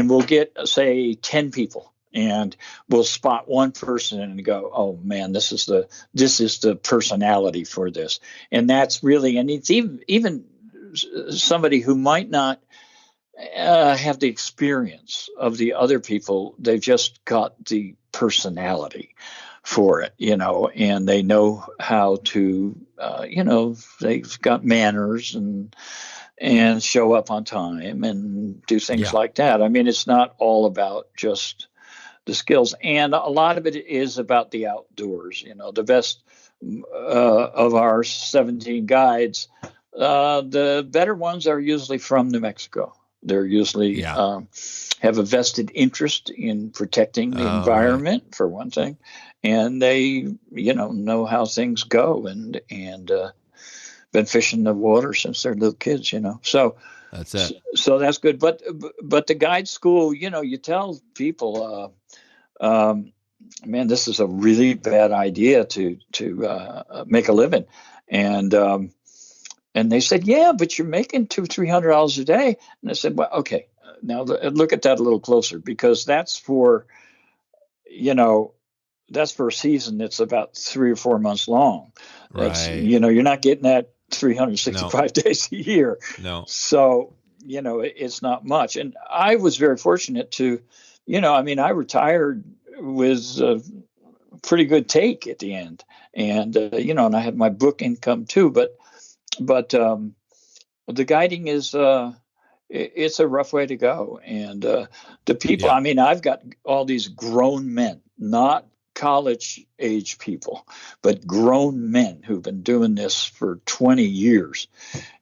we'll get, say, 10 people, and we'll spot one person and go, oh man, this is the personality for this. And that's really, and it's even somebody who might not have the experience of the other people. They've just got the personality for it, you know, and they know how to, you know, they've got manners and show up on time and do things like that. I mean, it's not all about just the skills, and a lot of it is about the outdoors. You know, the best of our 17 guides, the better ones are usually from New Mexico. They're usually have a vested interest in protecting the environment, for one thing, and they, you know how things go, and been fishing the water since they're little kids, you know. So that's it. So that's good. But the guide school, you know, you tell people, man, this is a really bad idea to make a living, and they said, yeah, but you're making $200-300 a day. And I said, well, okay, now look at that a little closer, because that's for a season that's about 3 or 4 months long. That's, you know, you're not getting that 365 days a year. No. So, you know, it's not much. And I was very fortunate to, you know, I mean, I retired with a pretty good take at the end. And, you know, and I had my book income too, but the guiding is, it's a rough way to go. And the people, I mean, I've got all these grown men, not college age people, but grown men who've been doing this for 20 years.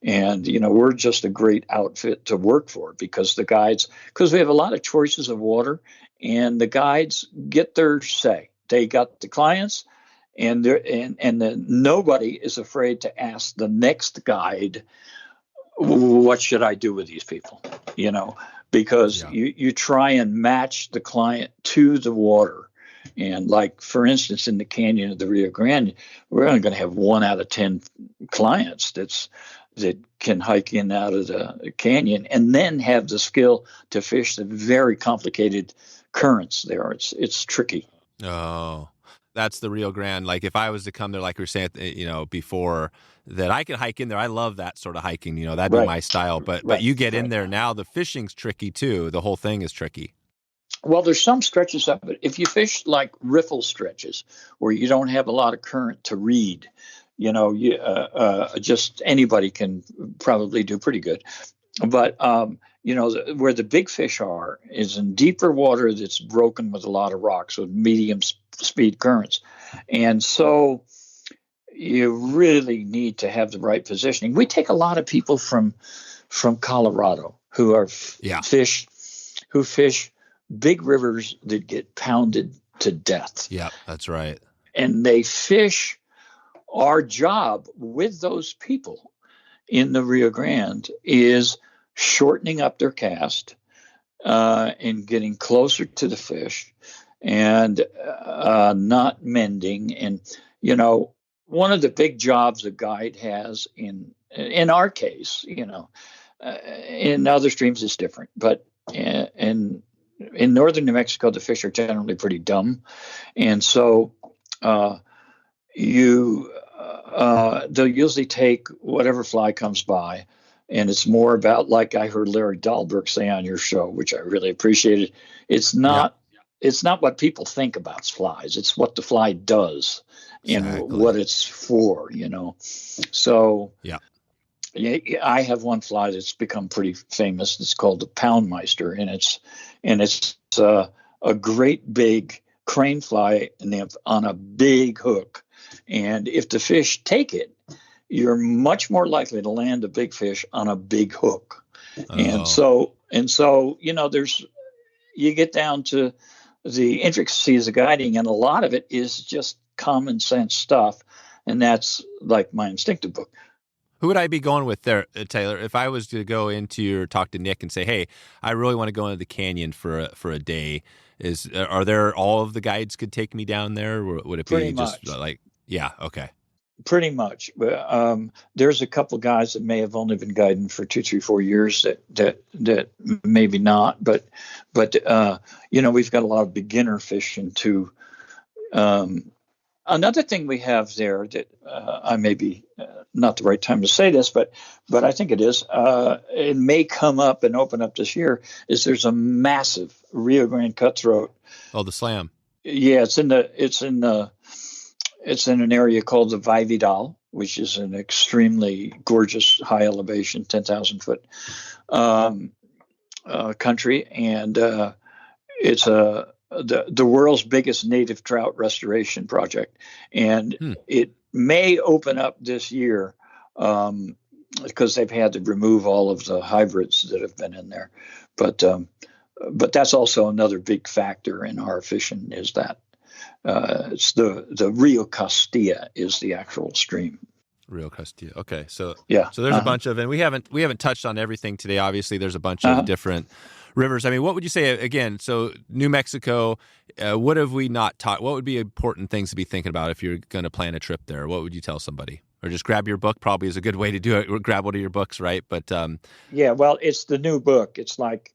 And, you know, we're just a great outfit to work for, because we have a lot of choices of water, and the guides get their say. They got the clients, and nobody is afraid to ask the next guide, what should I do with these people? You know, because you try and match the client to the water. And like, for instance, in the canyon of the Rio Grande, we're only going to have 1 out of 10 clients that can hike in out of the canyon and then have the skill to fish the very complicated currents there. It's tricky. Oh, that's the Rio Grande. Like, if I was to come there, like we were saying, you know, before, that I could hike in there. I love that sort of hiking. You know, that'd be my style. But you get in there now, the fishing's tricky too. The whole thing is tricky. Well, there's some stretches of it. If you fish like riffle stretches where you don't have a lot of current to read, just anybody can probably do pretty good. But where the big fish are is in deeper water that's broken with a lot of rocks with medium speed currents, and so you really need to have the right positioning. We take a lot of people from Colorado who are fish big rivers that get pounded to death. Yeah, that's right. And they fish. Our job with those people in the Rio Grande is shortening up their cast and getting closer to the fish and not mending. And, one of the big jobs a guide has in our case, in other streams is different, but in northern New Mexico, the fish are generally pretty dumb. And so they'll usually take whatever fly comes by. And it's more about, like I heard Larry Dahlberg say on your show, which I really appreciated. It's not what people think about flies. It's what the fly does and what it's for, So I have one fly that's become pretty famous. It's called the Pound Meister, and it's a great big crane fly nymph on a big hook. And if the fish take it, you're much more likely to land a big fish on a big hook. And so, you get down to the intricacies of guiding, and a lot of it is just common sense stuff. And that's like my Instinctive book. Who would I be going with there, Taylor? If I was to go into or talk to Nick and say, hey, I really want to go into the canyon for a day, are there all of the guides could take me down there? Or would it be just like, yeah, okay. Pretty much. There's a couple guys that may have only been guiding for 2, 3, 4 years that maybe not, but we've got a lot of beginner fishing too. Another thing we have there that I may be not the right time to say this, but I think it is. It may come up and open up this year. Is there's a massive Rio Grande cutthroat? Oh, the slam. Yeah, it's in an area called the Vividal, which is an extremely gorgeous high elevation, 10,000 foot country, and it's the world's biggest native trout restoration project, and it may open up this year because they've had to remove all of the hybrids that have been in there, but that's also another big factor in our fishing is that it's the Rio Castilla is the actual stream. Rio Castilla. Okay, so yeah, so there's a bunch of, and we haven't touched on everything today. Obviously, there's a bunch of different rivers. I mean, what would you say again? So New Mexico, what have we not taught? What would be important things to be thinking about if you're going to plan a trip there? What would you tell somebody? Or just grab your book probably is a good way to do it. Or grab one of your books, right? But yeah, well, it's the new book. It's like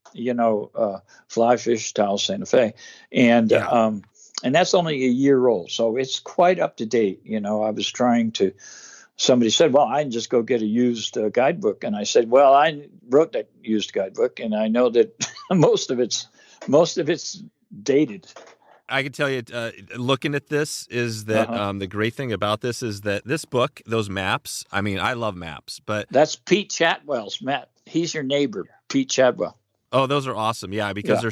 Fly Fish Taos Santa Fe, and that's only a year old, so it's quite up to date. I was trying to. Somebody said, well, I can just go get a used guidebook. And I said, well, I wrote that used guidebook, and I know that most of it's dated. I can tell you, looking at this is that the great thing about this is that this book, those maps, I mean, I love maps, but... That's Pete Chatwell's map. He's your neighbor, Pete Chatwell. Oh, those are awesome. Yeah, because they're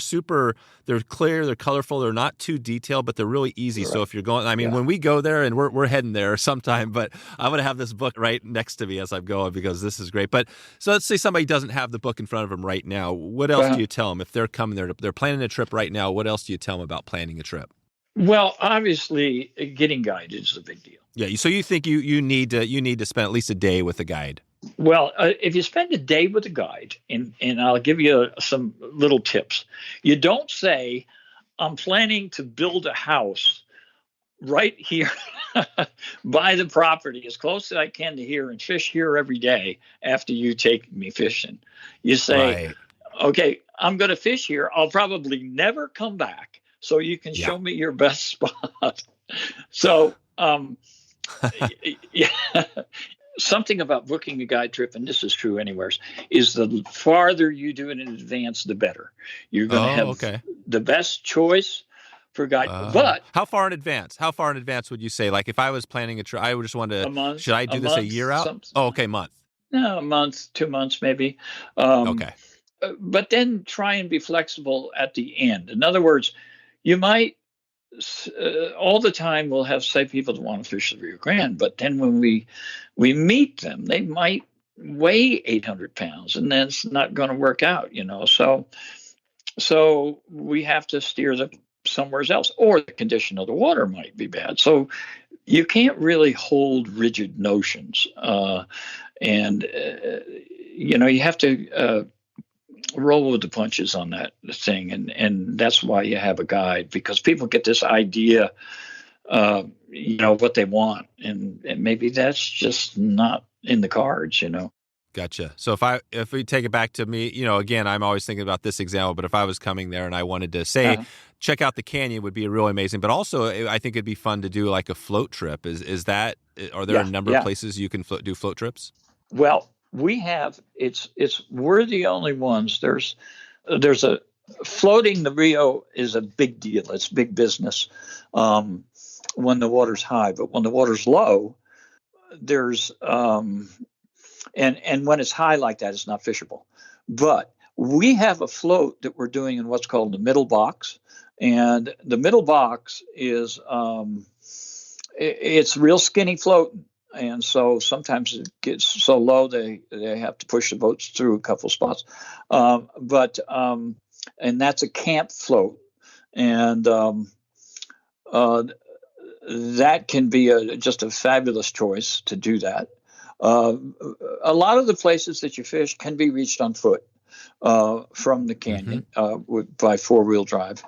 clear, they're colorful, they're not too detailed, but they're really easy. Right. So if you're going, I mean, when we go there, and we're heading there sometime, but I'm going to have this book right next to me as I'm going because this is great. But so let's say somebody doesn't have the book in front of them right now. What else do you tell them if they're coming there? They're planning a trip right now. What else do you tell them about planning a trip? Well, obviously, getting guided is a big deal. Yeah. So you think you need to spend at least a day with a guide? Well, if you spend a day with a guide, and I'll give you some little tips. You don't say, I'm planning to build a house right here by the property as close as I can to here and fish here every day after you take me fishing. You say, okay, I'm going to fish here. I'll probably never come back. So you can show me your best spot. So, something about booking a guide trip, and this is true anywhere, is the farther you do it in advance, the better. You're going to have the best choice forgot. But how far in advance? How far in advance would you say? Like if I was planning a trip, I would just want to. a month. Should I do this a year out? Oh, okay, month. No, a month, 2 months maybe. Okay. But then try and be flexible at the end. In other words, you might all the time we'll have say people that want to fish the Rio Grande, but then when we meet them, they might weigh 800 pounds, and that's not going to work out, So we have to steer them somewhere else, or the condition of the water might be bad. So you can't really hold rigid notions, and you have to roll with the punches on that thing, and that's why you have a guide, because people get this idea, what they want, and maybe that's just not in the cards. Gotcha. So if we take it back to me, again, I'm always thinking about this example, but if I was coming there and I wanted to say, check out the canyon would be really amazing, but also I think it'd be fun to do like a float trip. Are there a number of places you can do float trips? Well, we have, we're the only ones. There's a floating the Rio is a big deal. It's big business when the water's high, but when the water's low, there's and when it's high like that, it's not fishable. But we have a float that we're doing in what's called the middle box, and the middle box is it's real skinny floating. And so sometimes it gets so low they have to push the boats through a couple spots, and that's a camp float, and that can be just a fabulous choice to do that. A lot of the places that you fish can be reached on foot from the canyon by 4-wheel drive.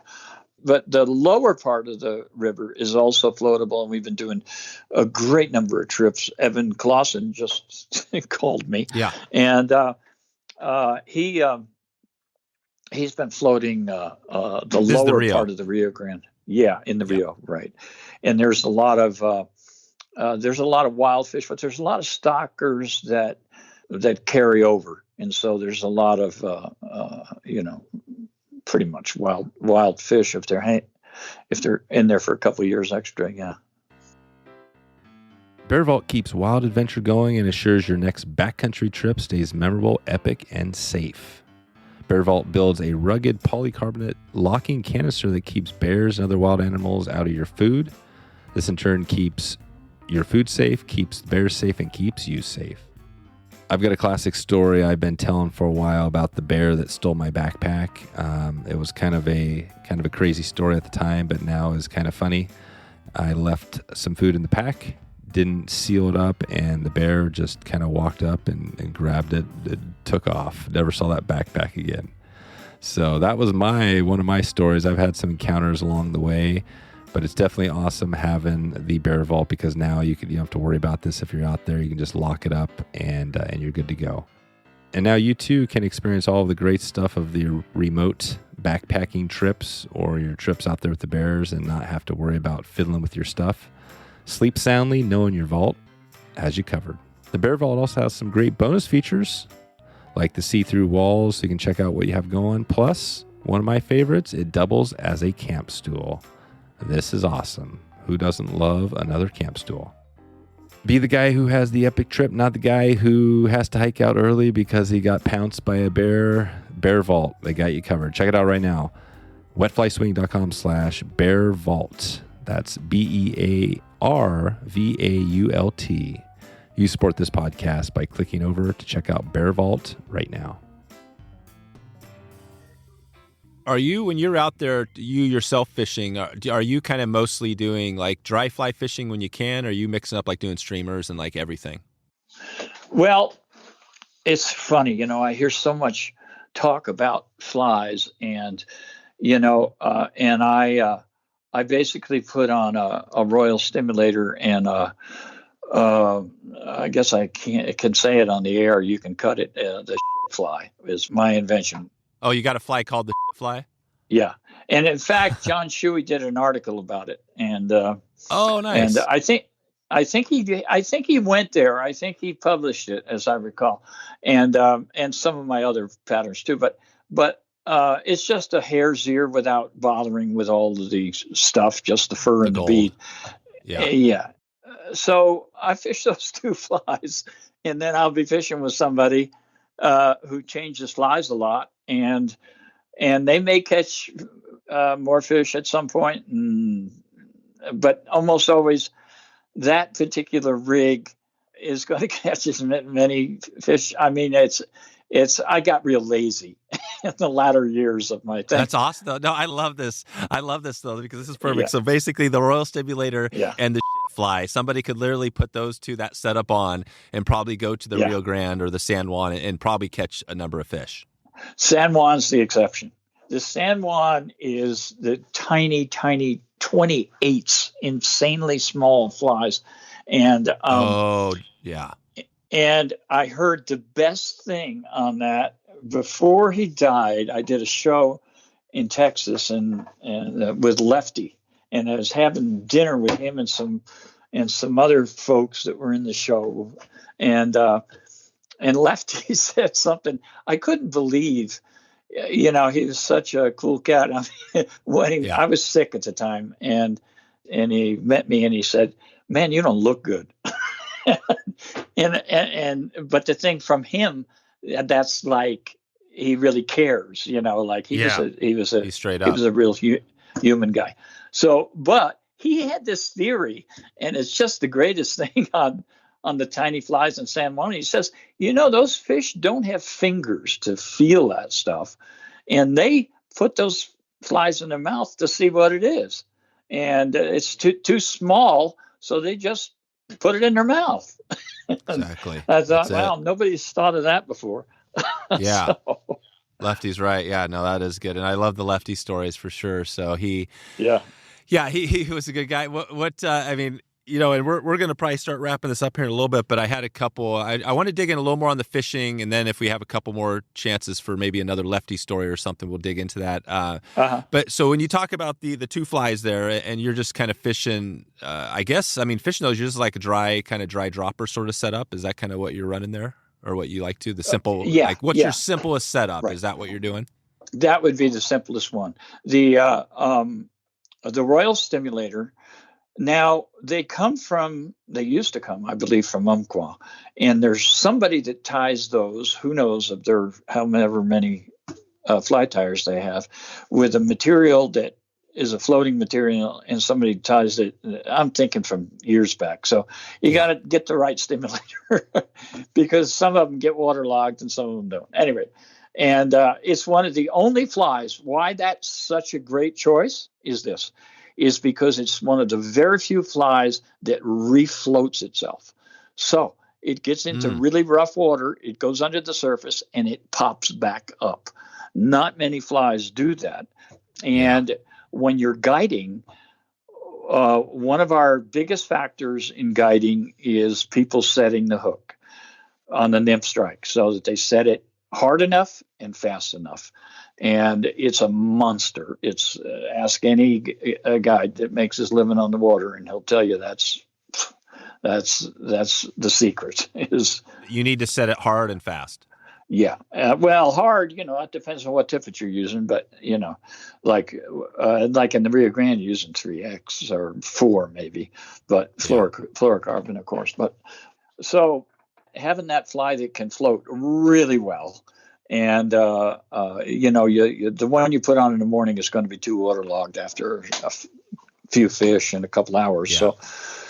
But the lower part of the river is also floatable, and we've been doing a great number of trips. Evan Clausen just called me, and he's been floating the lower part of the Rio Grande, in the Rio, right? And there's a lot of wild fish, but there's a lot of stockers that carry over, and so there's a lot of pretty much wild fish if they're in there for a couple of years extra. Bearvault keeps wild adventure going and assures your next backcountry trip stays memorable, epic, and safe. Bearvault builds a rugged polycarbonate locking canister that keeps bears and other wild animals out of your food. This in turn keeps your food safe, keeps bears safe, and keeps you safe. I've got a classic story I've been telling for a while about the bear that stole my backpack. It was kind of a crazy story at the time, but now is kind of funny. I left some food in the pack, didn't seal it up, and the bear just kind of walked up and grabbed it and took off. Never saw that backpack again. So that was one of my stories. I've had some encounters along the way, but it's definitely awesome having the Bearvault, because now you don't have to worry about this if you're out there. You can just lock it up and you're good to go. And now you too can experience all of the great stuff of the remote backpacking trips or your trips out there with the bears and not have to worry about fiddling with your stuff. Sleep soundly knowing your vault has you covered. The Bearvault also has some great bonus features like the see-through walls so you can check out what you have going. Plus, one of my favorites, it doubles as a camp stool. This is awesome. Who doesn't love another camp stool? Be the guy who has the epic trip, not the guy who has to hike out early because he got pounced by a bear. Bearvault, they got you covered. Check it out right now. wetflyswing.com/bearvault. That's BEARVAULT. You support this podcast by clicking over to check out Bearvault right now. Are you, when you're out there, you yourself fishing, are you kind of mostly doing like dry fly fishing when you can? Or are you mixing up like doing streamers and like everything? Well, it's funny, I hear so much talk about flies, and and I basically put on a Royal Stimulator and I guess I can say it on the air. You can cut it. The Shitfly is my invention. Oh, you got a fly called the Shitfly? Yeah, and in fact, John Shuey did an article about it, and oh, nice. And I think he went there. I think he published it, as I recall, and some of my other patterns too. But It's just a hare's ear without bothering with all of the stuff, just the fur and the gold. bead. Yeah. Yeah. So I fish those 2 flies, and then I'll be fishing with somebody who changes flies a lot, and they may catch more fish at some point, but almost always that particular rig is going to catch as many fish. I mean, I got real lazy in the latter years of my thing. That's awesome, though. No, I love this. Though, because this is perfect. Yeah. So basically, the Royal Stimulator and the Shitfly, somebody could literally put those 2, that setup on, and probably go to the Rio Grande or the San Juan and probably catch a number of fish. San Juan's the exception. The San Juan is the tiny 28s, insanely small flies. And and I heard the best thing on that. Before he died, I did a show in Texas and with Lefty, and I was having dinner with him and some other folks that were in the show, and Lefty said something I couldn't believe. He was such a cool cat. I mean, I was sick at the time, and he met me and he said, "Man, you don't look good." But the thing from him, that's like he really cares, like he was a real human guy. So, but he had this theory, and it's just the greatest thing on the tiny flies in San Juan. He says, those fish don't have fingers to feel that stuff, and they put those flies in their mouth to see what it is, and it's too small, so they just put it in their mouth. Exactly. I thought, wow, nobody's thought of that before. Yeah. Lefty's right. Yeah, no, that is good. And I love the Lefty stories for sure. So he was a good guy. And we're going to probably start wrapping this up here in a little bit, but I had a couple. I want to dig in a little more on the fishing, and then if we have a couple more chances for maybe another Lefty story or something, we'll dig into that. But so when you talk about the 2 flies there, and you're just kind of fishing, fishing those, you're just like a dry dropper sort of setup. Is that kind of what you're running there, or what you like to? The simple, what's your simplest setup? Right. Is that what you're doing? That would be the simplest one. The Royal Stimulator. Now, they used to come, I believe, from Umpqua, and there's somebody that ties those, who knows of their however many fly tires they have, with a material that is a floating material, and somebody ties it. I'm thinking from years back. So you got to get the right stimulator because some of them get waterlogged and some of them don't. Anyway, and it's one of the only flies. Why that's such a great choice is because it's one of the very few flies that refloats itself. So it gets into really rough water, it goes under the surface, and it pops back up. Not many flies do that. And when you're guiding, one of our biggest factors in guiding is people setting the hook on the nymph strike so that they set it hard enough and fast enough. And it's a monster. It's ask any guide that makes his living on the water, and he'll tell you that's the secret. Is you need to set it hard and fast. Yeah. Hard, it depends on what tippet you're using, but like in the Rio Grande, you're using 3X or 4 maybe, but fluorocarbon, of course. But so having that fly that can float really well. And, the one you put on in the morning is going to be too waterlogged after a few fish in a couple hours. Yeah.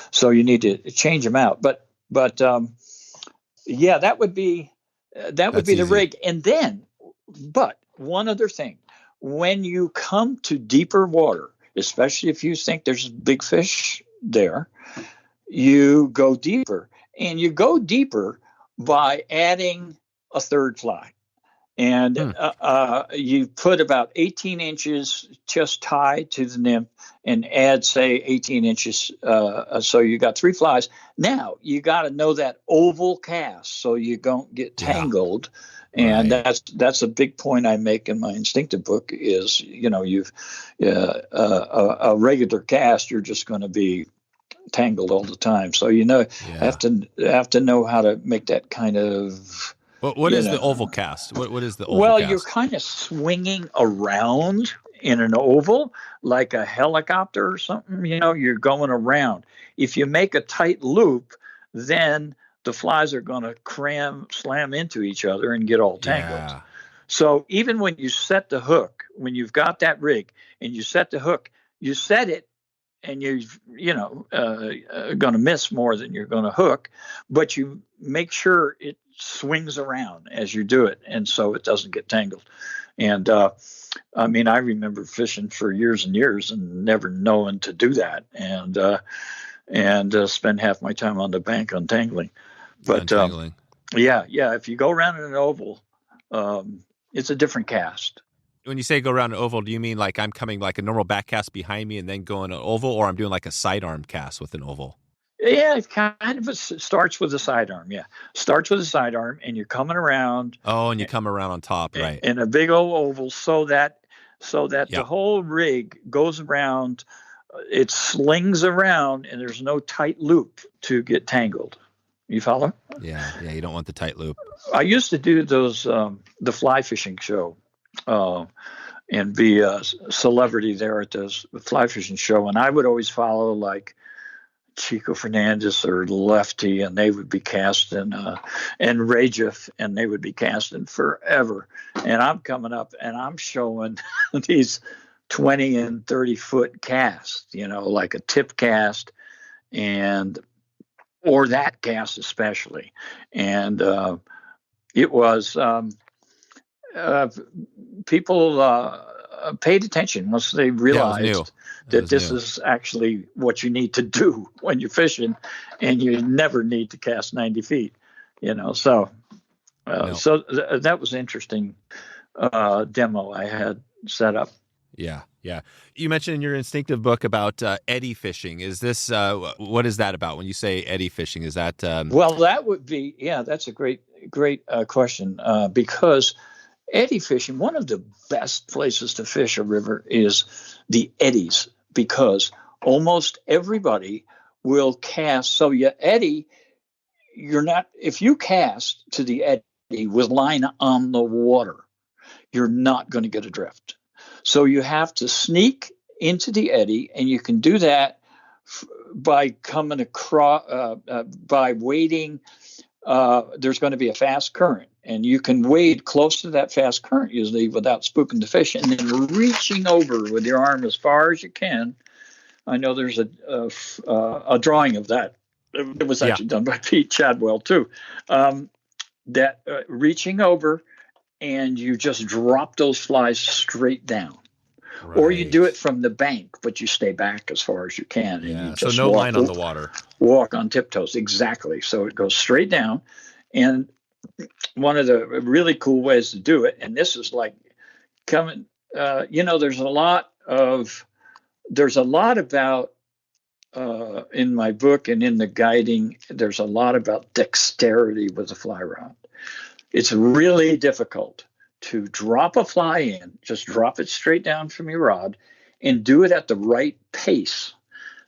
So you need to change them out. But that would be the rig. And then, but one other thing, when you come to deeper water, especially if you think there's big fish there, you go deeper. And you go deeper by adding a third fly. And you put about 18 inches just tied to the nymph and add, say, 18 inches. So you got 3 flies. Now, you got to know that oval cast so you don't get tangled. And that's a big point I make in my Instinctive book is, you've a regular cast, you're just going to be tangled all the time. So, have to know how to make that kind of What is the oval cast? What is the oval cast? Well, you're kind of swinging around in an oval like a helicopter or something. You're going around. If you make a tight loop, then the flies are going to slam into each other and get all tangled. Yeah. So even when you set the hook, when you've got that rig and you set the hook, you set it and you're going to miss more than you're going to hook, but you make sure it swings around as you do it, and so it doesn't get tangled. And I remember fishing for years and years and never knowing to do that, and spend half my time on the bank untangling. But if you go around in an oval, it's a different cast. When you say go around an oval, do you mean like I'm coming like a normal back cast behind me and then going an oval, or I'm doing like a sidearm cast with an oval? Yeah, it kind of starts with a sidearm. Yeah, starts with a sidearm, and you're coming around. Oh, and you come around on top, right? In a big old oval, so that the whole rig goes around. It slings around, and there's no tight loop to get tangled. You follow? Yeah. You don't want the tight loop. I used to do those the fly fishing show, and be a celebrity there at the fly fishing show, and I would always follow like Chico Fernandez or Lefty, and they would be casting, and Rajiff, and they would be casting forever. And I'm coming up and I'm showing these 20 and 30 foot casts, like a tip cast, or that cast especially. And it was people paid attention once they realized that this is actually what you need to do when you're fishing, and you never need to cast 90 feet, so that was an interesting demo I had set up. Yeah. You mentioned in your Instinctive book about eddy fishing. Is this, what is that about when you say eddy fishing? Is that? Well, that would be, that's a great question, because eddy fishing, one of the best places to fish a river is the eddies, because almost everybody will cast. So if you cast to the eddy with line on the water, you're not going to get a drift. So you have to sneak into the eddy, and you can do that by coming across, by wading. There's going to be a fast current, and you can wade close to that fast current usually without spooking the fish, and then reaching over with your arm as far as you can. I know there's a drawing of that. It was actually done by Pete Chadwell too. That reaching over, and you just drop those flies straight down. Right. Or you do it from the bank, but you stay back as far as you can. And you just so no line on the water. Walk on tiptoes, exactly. So it goes straight down. And one of the really cool ways to do it, and this is like coming, there's a lot about, in my book and in the guiding, there's a lot about dexterity with the fly rod. It's really difficult to drop a fly in, just drop it straight down from your rod, and do it at the right pace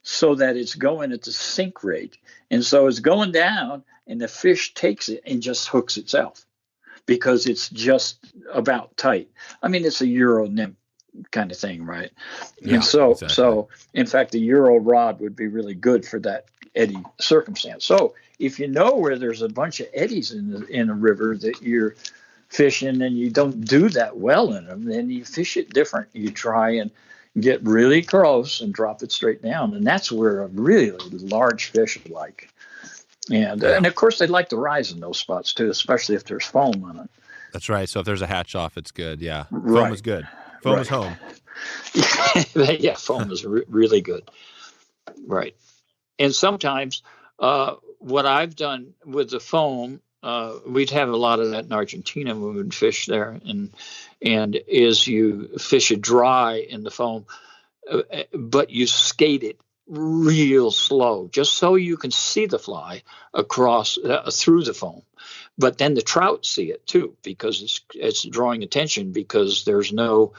so that it's going at the sink rate. And so it's going down, and the fish takes it and just hooks itself because it's just about tight. I mean, it's a Euro nymph kind of thing, right? Yeah, and so, exactly. So in fact, the Euro rod would be really good for that eddy circumstance. So if you know where there's a bunch of eddies in a river that you're fishing and you don't do that well in them, then you fish it different. You try and get really close and drop it straight down, and that's where a really large fish like. And of course they like to rise in those spots too, especially if there's foam on it. That's right. So if there's a hatch off, it's good. Yeah, right. Foam is good. Foam is home. Yeah, foam is really good. Right. And sometimes what I've done with the foam, we'd have a lot of that in Argentina when we would fish there, and is you fish it dry in the foam, but you skate it real slow, just so you can see the fly across through the foam. But then the trout see it too, because it's drawing attention, because there's no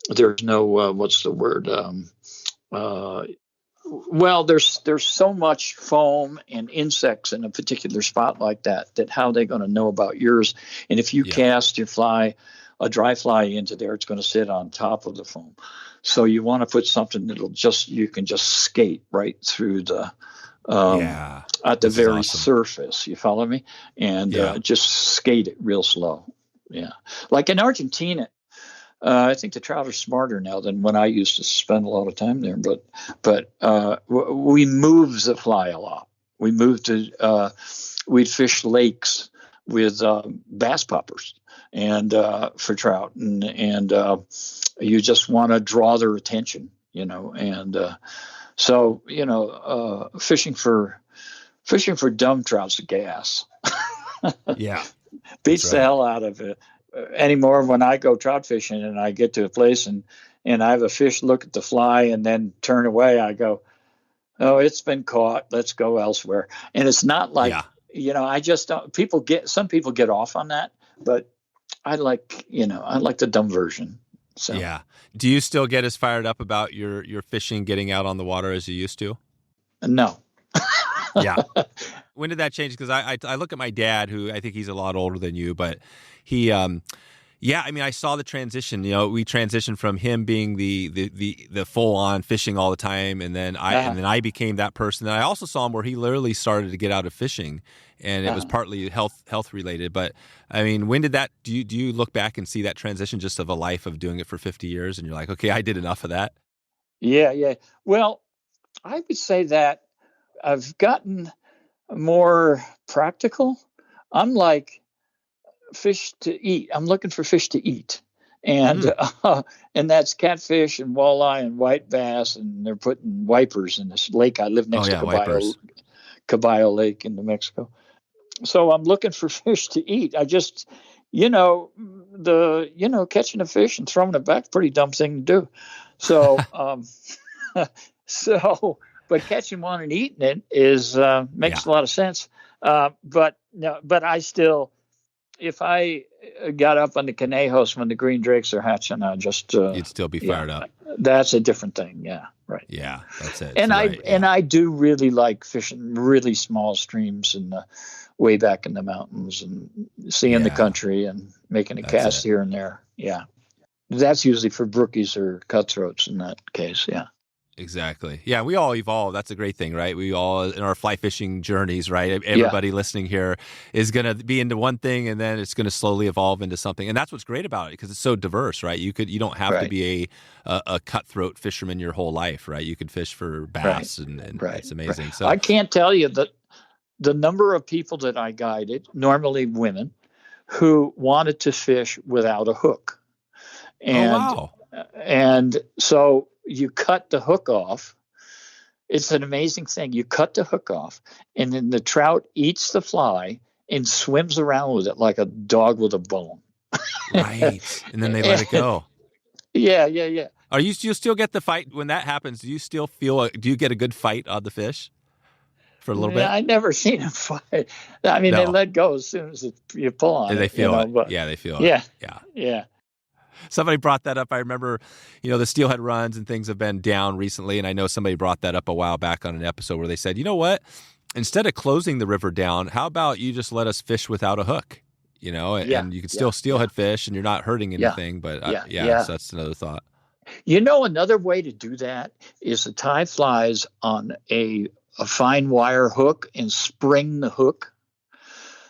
what's the word? Well, there's so much foam and insects in a particular spot like that how are they going to know about yours? And if you cast your fly, a dry fly into there, it's going to sit on top of the foam. So you want to put something you can just skate right through the at the very surface. You follow me? And just skate it real slow. Yeah, like in Argentina. I think the trout are smarter now than when I used to spend a lot of time there. But we move the fly a lot. We moved to we'd fish lakes with bass poppers and for trout, and you just want to draw their attention, and so fishing for dumb trout's a gas. Yeah, beats the hell out of it. Anymore when I go trout fishing and I get to a place and I have a fish look at the fly and then turn away, I go, oh, it's been caught. Let's go elsewhere. And it's not like, I just don't, some people get off on that, but I like the dumb version. So, yeah. Do you still get as fired up about your fishing, getting out on the water as you used to? No. Yeah. When did that change? Because I look at my dad, who I think he's a lot older than you, but he, I saw the transition. We transitioned from him being the full on fishing all the time, and then I became that person. And I also saw him where he literally started to get out of fishing, and it was partly health related. But I mean, when did that? Do you look back and see that transition just of a life of doing it for 50 years, and you're like, okay, I did enough of that? Yeah. Well, I would say that I've gotten more practical. I'm like fish to eat. I'm looking for fish to eat, and that's catfish and walleye and white bass, and they're putting wipers in this lake. I live next to Caballo Lake in New Mexico, so I'm looking for fish to eat. I just, catching a fish and throwing it back, pretty dumb thing to do. So, but catching one and eating it is makes a lot of sense. But I still, if I got up on the Conejos when the green drakes are hatching, I just you'd still be fired up. That's a different thing. Yeah, right. Yeah, that's it. And I do really like fishing really small streams and way back in the mountains and seeing the country and making a cast here and there. Yeah, that's usually for brookies or cutthroats in that case. Yeah. Exactly. Yeah, we all evolve. That's a great thing, right? We all, in our fly fishing journeys, right? Everybody listening here is going to be into one thing, and then it's going to slowly evolve into something. And that's what's great about it, because it's so diverse, right? You don't have to be a cutthroat fisherman your whole life, right? You could fish for bass, and it's amazing. Right. So I can't tell you that the number of people that I guided, normally women, who wanted to fish without a hook. And so you cut the hook off. It's an amazing thing. You cut the hook off, and then the trout eats the fly and swims around with it like a dog with a bone. Right. And then they let it go. Yeah. Are you still get the fight when that happens? Do you still do you get a good fight on the fish for a little bit? I never seen them fight. I mean, they let go as soon as you pull on it. They feel it. But, they feel it. Yeah. Somebody brought that up. I remember, the steelhead runs and things have been down recently. And I know somebody brought that up a while back on an episode where they said, you know what? Instead of closing the river down, how about you just let us fish without a hook? And you can still steelhead fish and you're not hurting anything. But so that's another thought. Another way to do that is to tie flies on a fine wire hook and spring the hook,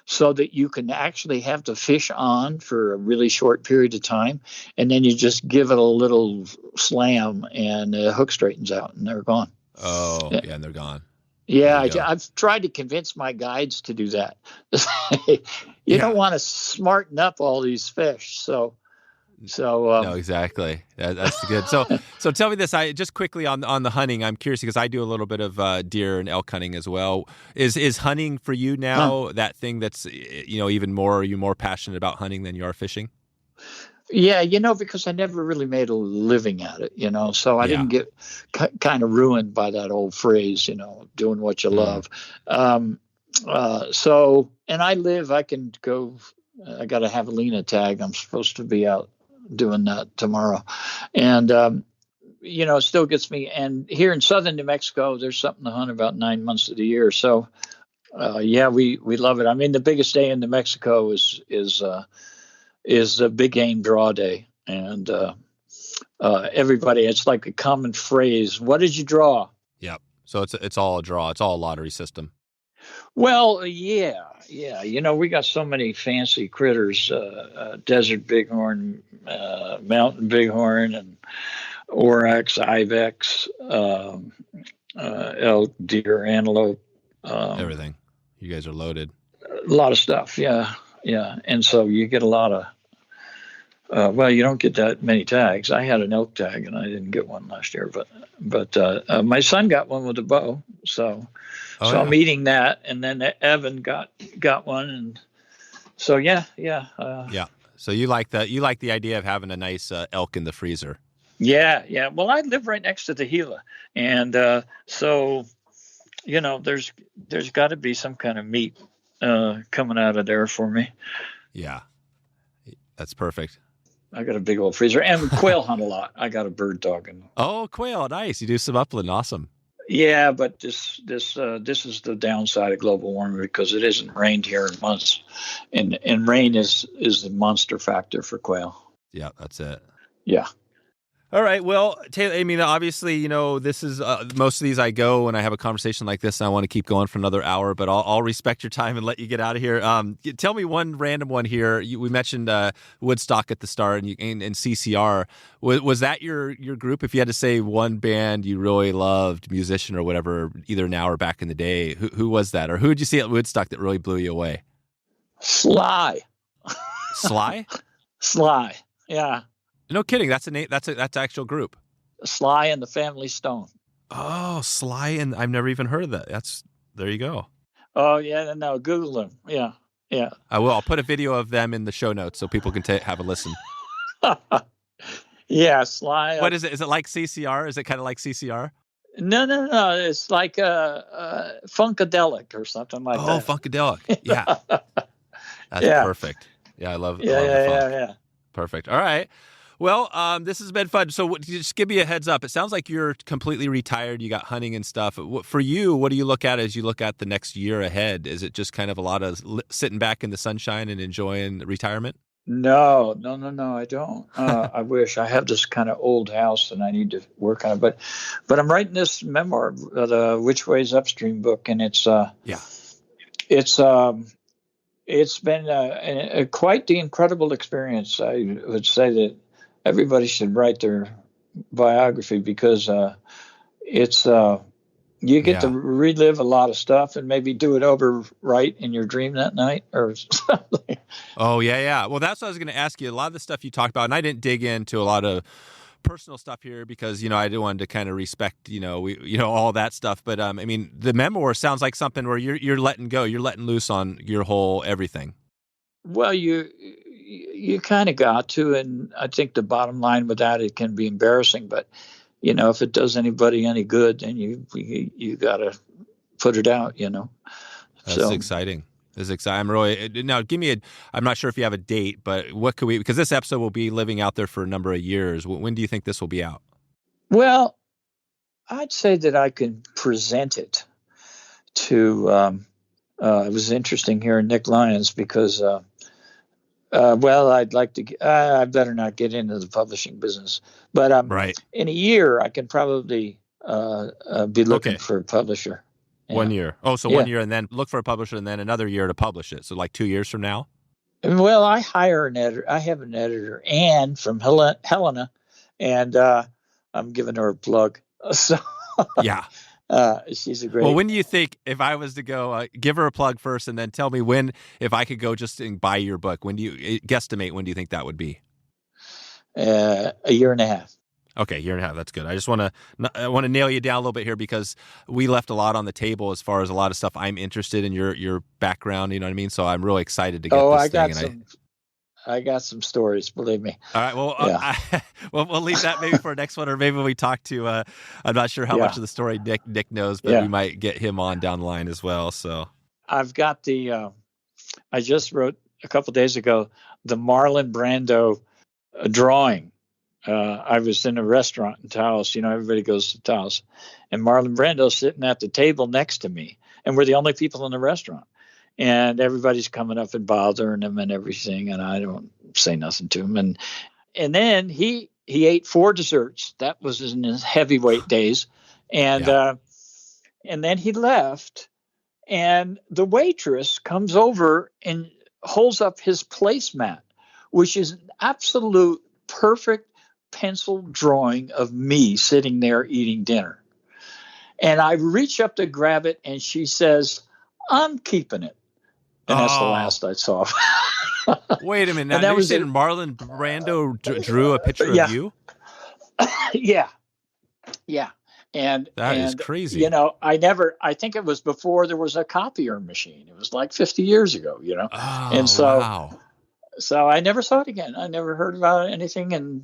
so that you can actually have the fish on for a really short period of time, and then you just give it a little slam, and the hook straightens out, and they're gone. Oh, and they're gone. Yeah, I've tried to convince my guides to do that. You don't want to smarten up all these fish, so. No, exactly. That's good. So tell me this. I just quickly on the hunting. I'm curious because I do a little bit of deer and elk hunting as well. Is hunting for you now that thing that's even more? Are you more passionate about hunting than you are fishing? Yeah, because I never really made a living at it. So I didn't get kind of ruined by that old phrase. Doing what you love. So I can go. I got a javelina tag. I'm supposed to be out doing that tomorrow, and it still gets me. And here in southern New Mexico, there's something to hunt about 9 months of the year. So, we love it. I mean, the biggest day in New Mexico is the big game draw day, and everybody, it's like a common phrase. What did you draw? Yep. So it's all a draw. It's all a lottery system. Well, yeah. We got so many fancy critters: desert bighorn, mountain bighorn, and oryx, ibex, elk, deer, antelope. Everything. You guys are loaded. A lot of stuff. Yeah. And so you get a lot of. You don't get that many tags. I had an elk tag, and I didn't get one last year. But my son got one with a bow. So I'm eating that, and then Evan got one, and so yeah. So you like the idea of having a nice elk in the freezer. Yeah. Well, I live right next to the Gila, and so there's got to be some kind of meat coming out of there for me. Yeah, that's perfect. I got a big old freezer, and quail hunt a lot. I got a bird dog. Oh, quail, nice! You do some upland, awesome. Yeah, but this is the downside of global warming, because it hasn't rained here in months, and rain is the monster factor for quail. Yeah, that's it. Yeah. All right. Well, Taylor, I mean, obviously, this is most of these I go when I have a conversation like this, and I want to keep going for another hour, but I'll respect your time and let you get out of here. Tell me one random one here. We mentioned Woodstock at the start and CCR. Was that your group? If you had to say one band you really loved, musician or whatever, either now or back in the day, who was that? Or who did you see at Woodstock that really blew you away? Sly. Sly? Sly. Yeah. No kidding. That's a name. That's an actual group. Sly and the Family Stone. Oh, Sly, and I've never even heard of that. There you go. Oh yeah, no, Google them. Yeah. I will. I'll put a video of them in the show notes so people can have a listen. Yeah, Sly. What is it? Is it like CCR? Is it kind of like CCR? No. It's like Funkadelic or something like that. Oh, Funkadelic. Yeah. That's perfect. Yeah, I love it. Yeah. Perfect. All right. Well, this has been fun. So just give me a heads up. It sounds like you're completely retired. You got hunting and stuff. For you, what do you look at as you look at the next year ahead? Is it just kind of a lot of sitting back in the sunshine and enjoying retirement? No, I don't. I wish. I have this kind of old house and I need to work on it. But I'm writing this memoir, the Which Way's Upstream book, and it's been quite the incredible experience. I would say that everybody should write their biography, because it's you get to relive a lot of stuff and maybe do it over right in your dream that night or something. Oh, yeah. Well, that's what I was going to ask you. A lot of the stuff you talked about, and I didn't dig into a lot of personal stuff here because, I did want to kind of respect, all that stuff. But, I mean, the memoir sounds like something where you're letting go. You're letting loose on your whole everything. Well, you kind of got to, and I think the bottom line with that, it can be embarrassing, but if it does anybody any good, then you got to put it out, That's exciting. It's exciting. I'm really, now I'm not sure if you have a date, but what could because this episode will be living out there for a number of years. When do you think this will be out? Well, I'd say that I can present it to, it was interesting hearing Nick Lyons, because, I'd like to. I better not get into the publishing business, but right. In a year I can probably be looking for a publisher. 1 year. Oh, so 1 year, and then look for a publisher, and then another year to publish it. So like 2 years from now. Well, I hire an editor. I have an editor, Anne from Helena, and I'm giving her a plug. So yeah. She's a great. Well, when do you think, if I was to go, give her a plug first, and then tell me if I could go just and buy your book, when do you guesstimate? When do you think that would be? A year and a half. Okay, year and a half. That's good. I just want to nail you down a little bit here, because we left a lot on the table as far as a lot of stuff I'm interested in your background. You know what I mean? So I'm really excited to get this thing. I got some stories, believe me. All right. Well, we'll leave that maybe for our next one, or maybe when we talk to, I'm not sure how much of the story Nick knows, but we might get him on down the line as well. So I've got I just wrote a couple days ago, the Marlon Brando drawing I was in a restaurant in Taos. Everybody goes to Taos, and Marlon Brando's sitting at the table next to me, and we're the only people in the restaurant. And everybody's coming up and bothering him and everything, and I don't say nothing to him. And then he ate 4 desserts. That was in his heavyweight days, and then he left. And the waitress comes over and holds up his placemat, which is an absolute perfect pencil drawing of me sitting there eating dinner. And I reach up to grab it, and she says, "I'm keeping it." And that's the last I saw. Wait a minute. Now, you said Marlon Brando drew a picture of you? Yeah. And that is crazy. I think it was before there was a copier machine. It was like 50 years ago, Oh, and so, wow. So I never saw it again. I never heard about anything. And,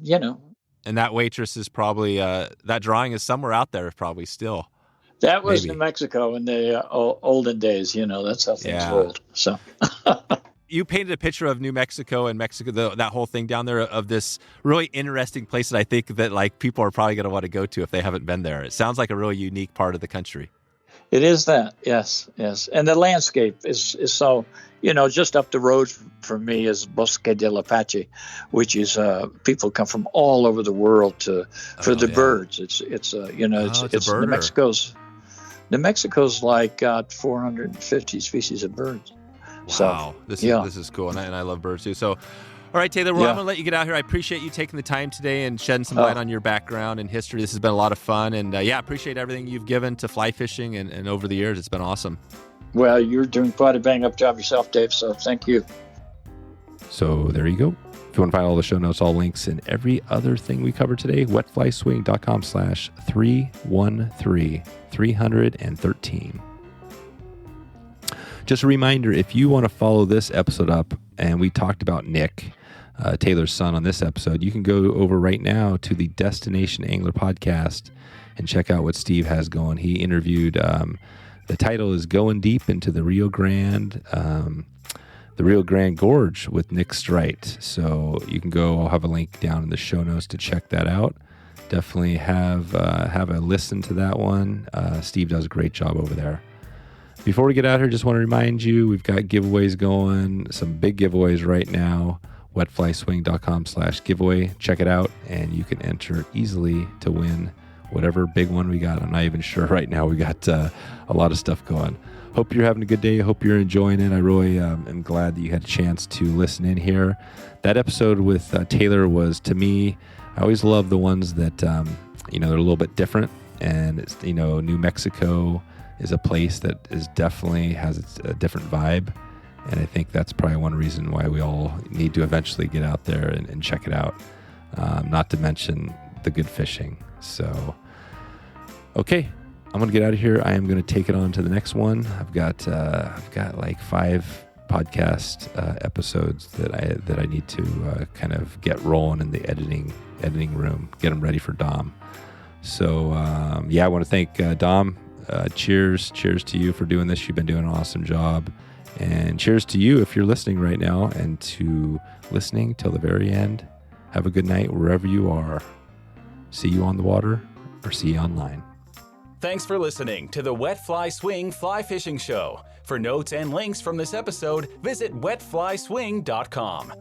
And that waitress is probably, that drawing is somewhere out there, probably still. That was Maybe. New Mexico in the olden days. That's how things rolled. So you painted a picture of New Mexico and Mexico, that whole thing down there, of this really interesting place that I think that like people are probably going to want to go to if they haven't been there. It sounds like a really unique part of the country. It is that. Yes. And the landscape is so, just up the road from me is Bosque del Apache, which is people come from all over the world for the birds. It's New Mexico's like got 450 species of birds. Wow, this is cool, and I love birds too. So, all right, Taylor, I'm going to let you get out here. I appreciate you taking the time today and shedding some light on your background and history. This has been a lot of fun, and appreciate everything you've given to fly fishing and over the years. It's been awesome. Well, you're doing quite a bang-up job yourself, Dave, so thank you. So there you go. If you want to find all the show notes, all links, and every other thing we covered today, wetflyswing.com/313. Just a reminder, if you want to follow this episode up, and we talked about Nick, Taylor's son, on this episode, you can go over right now to the Destination Angler podcast and check out what Steve has going. He interviewed, the title is Going Deep into the Rio Grande Gorge with Nick Streit. So you can go, I'll have a link down in the show notes to check that out. Definitely have a listen to that one. Steve does a great job over there. Before we get out here, just want to remind you, we've got giveaways going, some big giveaways right now. wetflyswing.com/giveaway. Check it out, and you can enter easily to win whatever big one we got. I'm not even sure right now. We got a lot of stuff going. Hope you're having a good day. Hope you're enjoying it. I really am glad that you had a chance to listen in here. That episode with Taylor was, to me, I always love the ones that, they're a little bit different. And, it's, New Mexico is a place that is definitely has a different vibe. And I think that's probably one reason why we all need to eventually get out there and check it out. Not to mention the good fishing. So, okay, I'm going to get out of here. I am going to take it on to the next one. I've got like 5 podcast episodes that I need to kind of get rolling in the editing room, get them ready for Dom. So, I want to thank Dom. Cheers to you for doing this. You've been doing an awesome job. And cheers to you if you're listening right now, and to listening till the very end. Have a good night wherever you are. See you on the water, or see you online. Thanks for listening to the Wet Fly Swing Fly Fishing Show. For notes and links from this episode, visit wetflyswing.com.